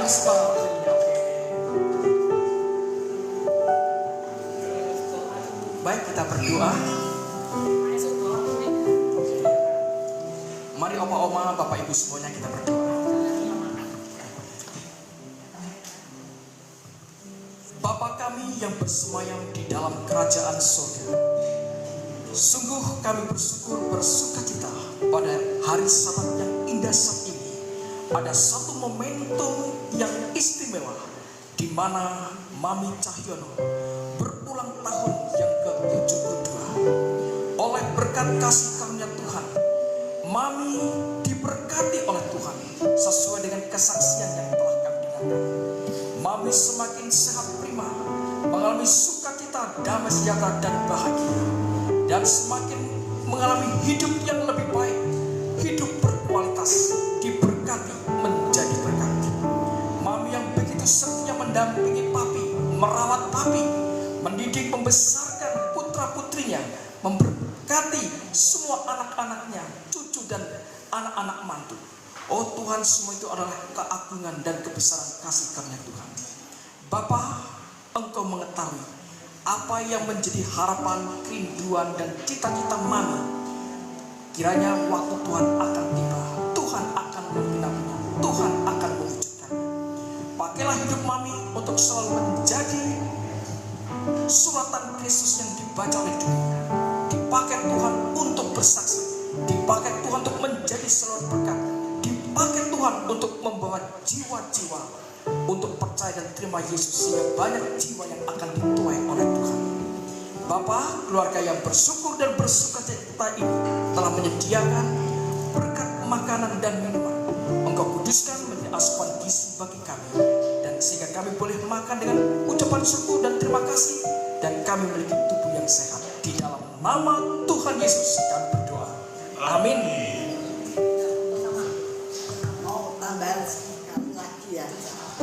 Mari semangat. Baik, kita berdoa. Mari oma-oma, bapak ibu semuanya kita berdoa. Bapa kami yang bersemayam di dalam kerajaan surga, sungguh kami bersyukur bersukacita pada hari Sabat yang indah saat ini. Ada satu momentum yang istimewa di mana Mami Cahyono berulang tahun yang ke-72. Oleh berkat kasih karunia Tuhan, Mami diberkati oleh Tuhan sesuai dengan kesaksian yang telah kami dengarkan. Mami semakin sehat prima, mengalami sukacita, damai sejahtera dan bahagia, dan semakin mengalami hidup yang lebih baik, hidup berkualitas, diberkati menjadi berkat. Mami yang begitu setia mendampingi papi, merawat papi, mendidik, membesarkan putra-putrinya, memberkati semua anak-anaknya, cucu dan anak-anak mantu. Oh Tuhan, semua itu adalah keagungan dan kebesaran kasih karunia Tuhan. Bapa, Engkau mengetahui apa yang menjadi harapan, kerinduan dan cita-cita Mami. Kiranya waktu Tuhan akan tiba, Tuhan akan membina-bina, Tuhan akan mewujudkannya. Pakailah hidup Mami untuk selalu menjadi suratan Kristus yang dibaca oleh dunia. Dipakai Tuhan untuk bersaksi, dipakai Tuhan untuk menjadi selalu berkat, dipakai Tuhan untuk membawa jiwa-jiwa untuk percaya dan terima Yesus, sehingga banyak jiwa yang akan dituai oleh Tuhan. Bapa, keluarga yang bersyukur dan bersukacita ini telah menyediakan berkat makanan dan minuman. Engkau kuduskan menjadi asupan gizi bagi kami, dan sehingga kami boleh makan dengan ucapan syukur dan terima kasih, dan kami memiliki tubuh yang sehat. Di dalam nama Tuhan Yesus kami berdoa. Amin. Mau tambahan sekali lagi ya.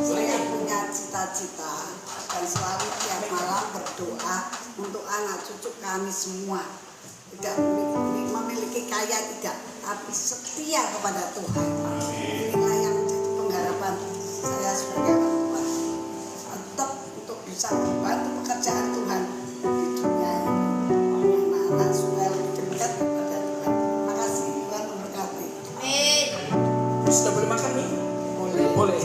Saya punya cita-cita dan selalu tiap malam berdoa untuk anak cucu kami semua. Tidak memiliki kaya tidak, tapi setia kepada Tuhan. Inilah yang menjadi pengharapan saya sebagai orang tua. Tetap untuk bisa membantu pekerjaan Tuhan di dunia ini. Anak-anak supaya lebih dekat kepada Tuhan. Terima kasih, Tuhan memberkati. Sudah boleh makan nih? Boleh.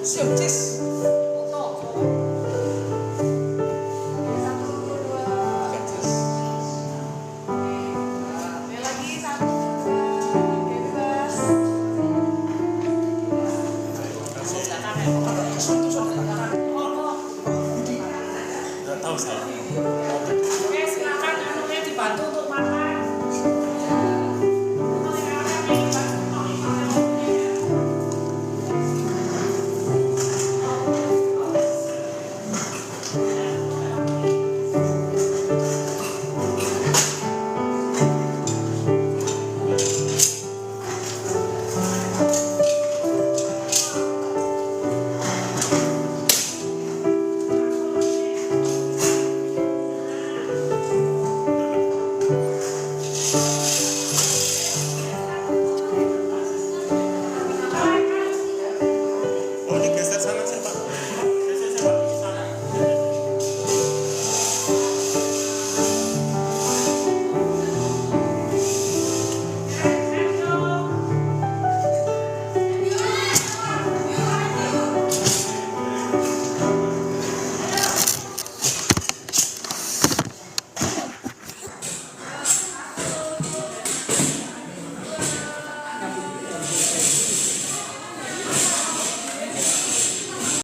Siap, cis.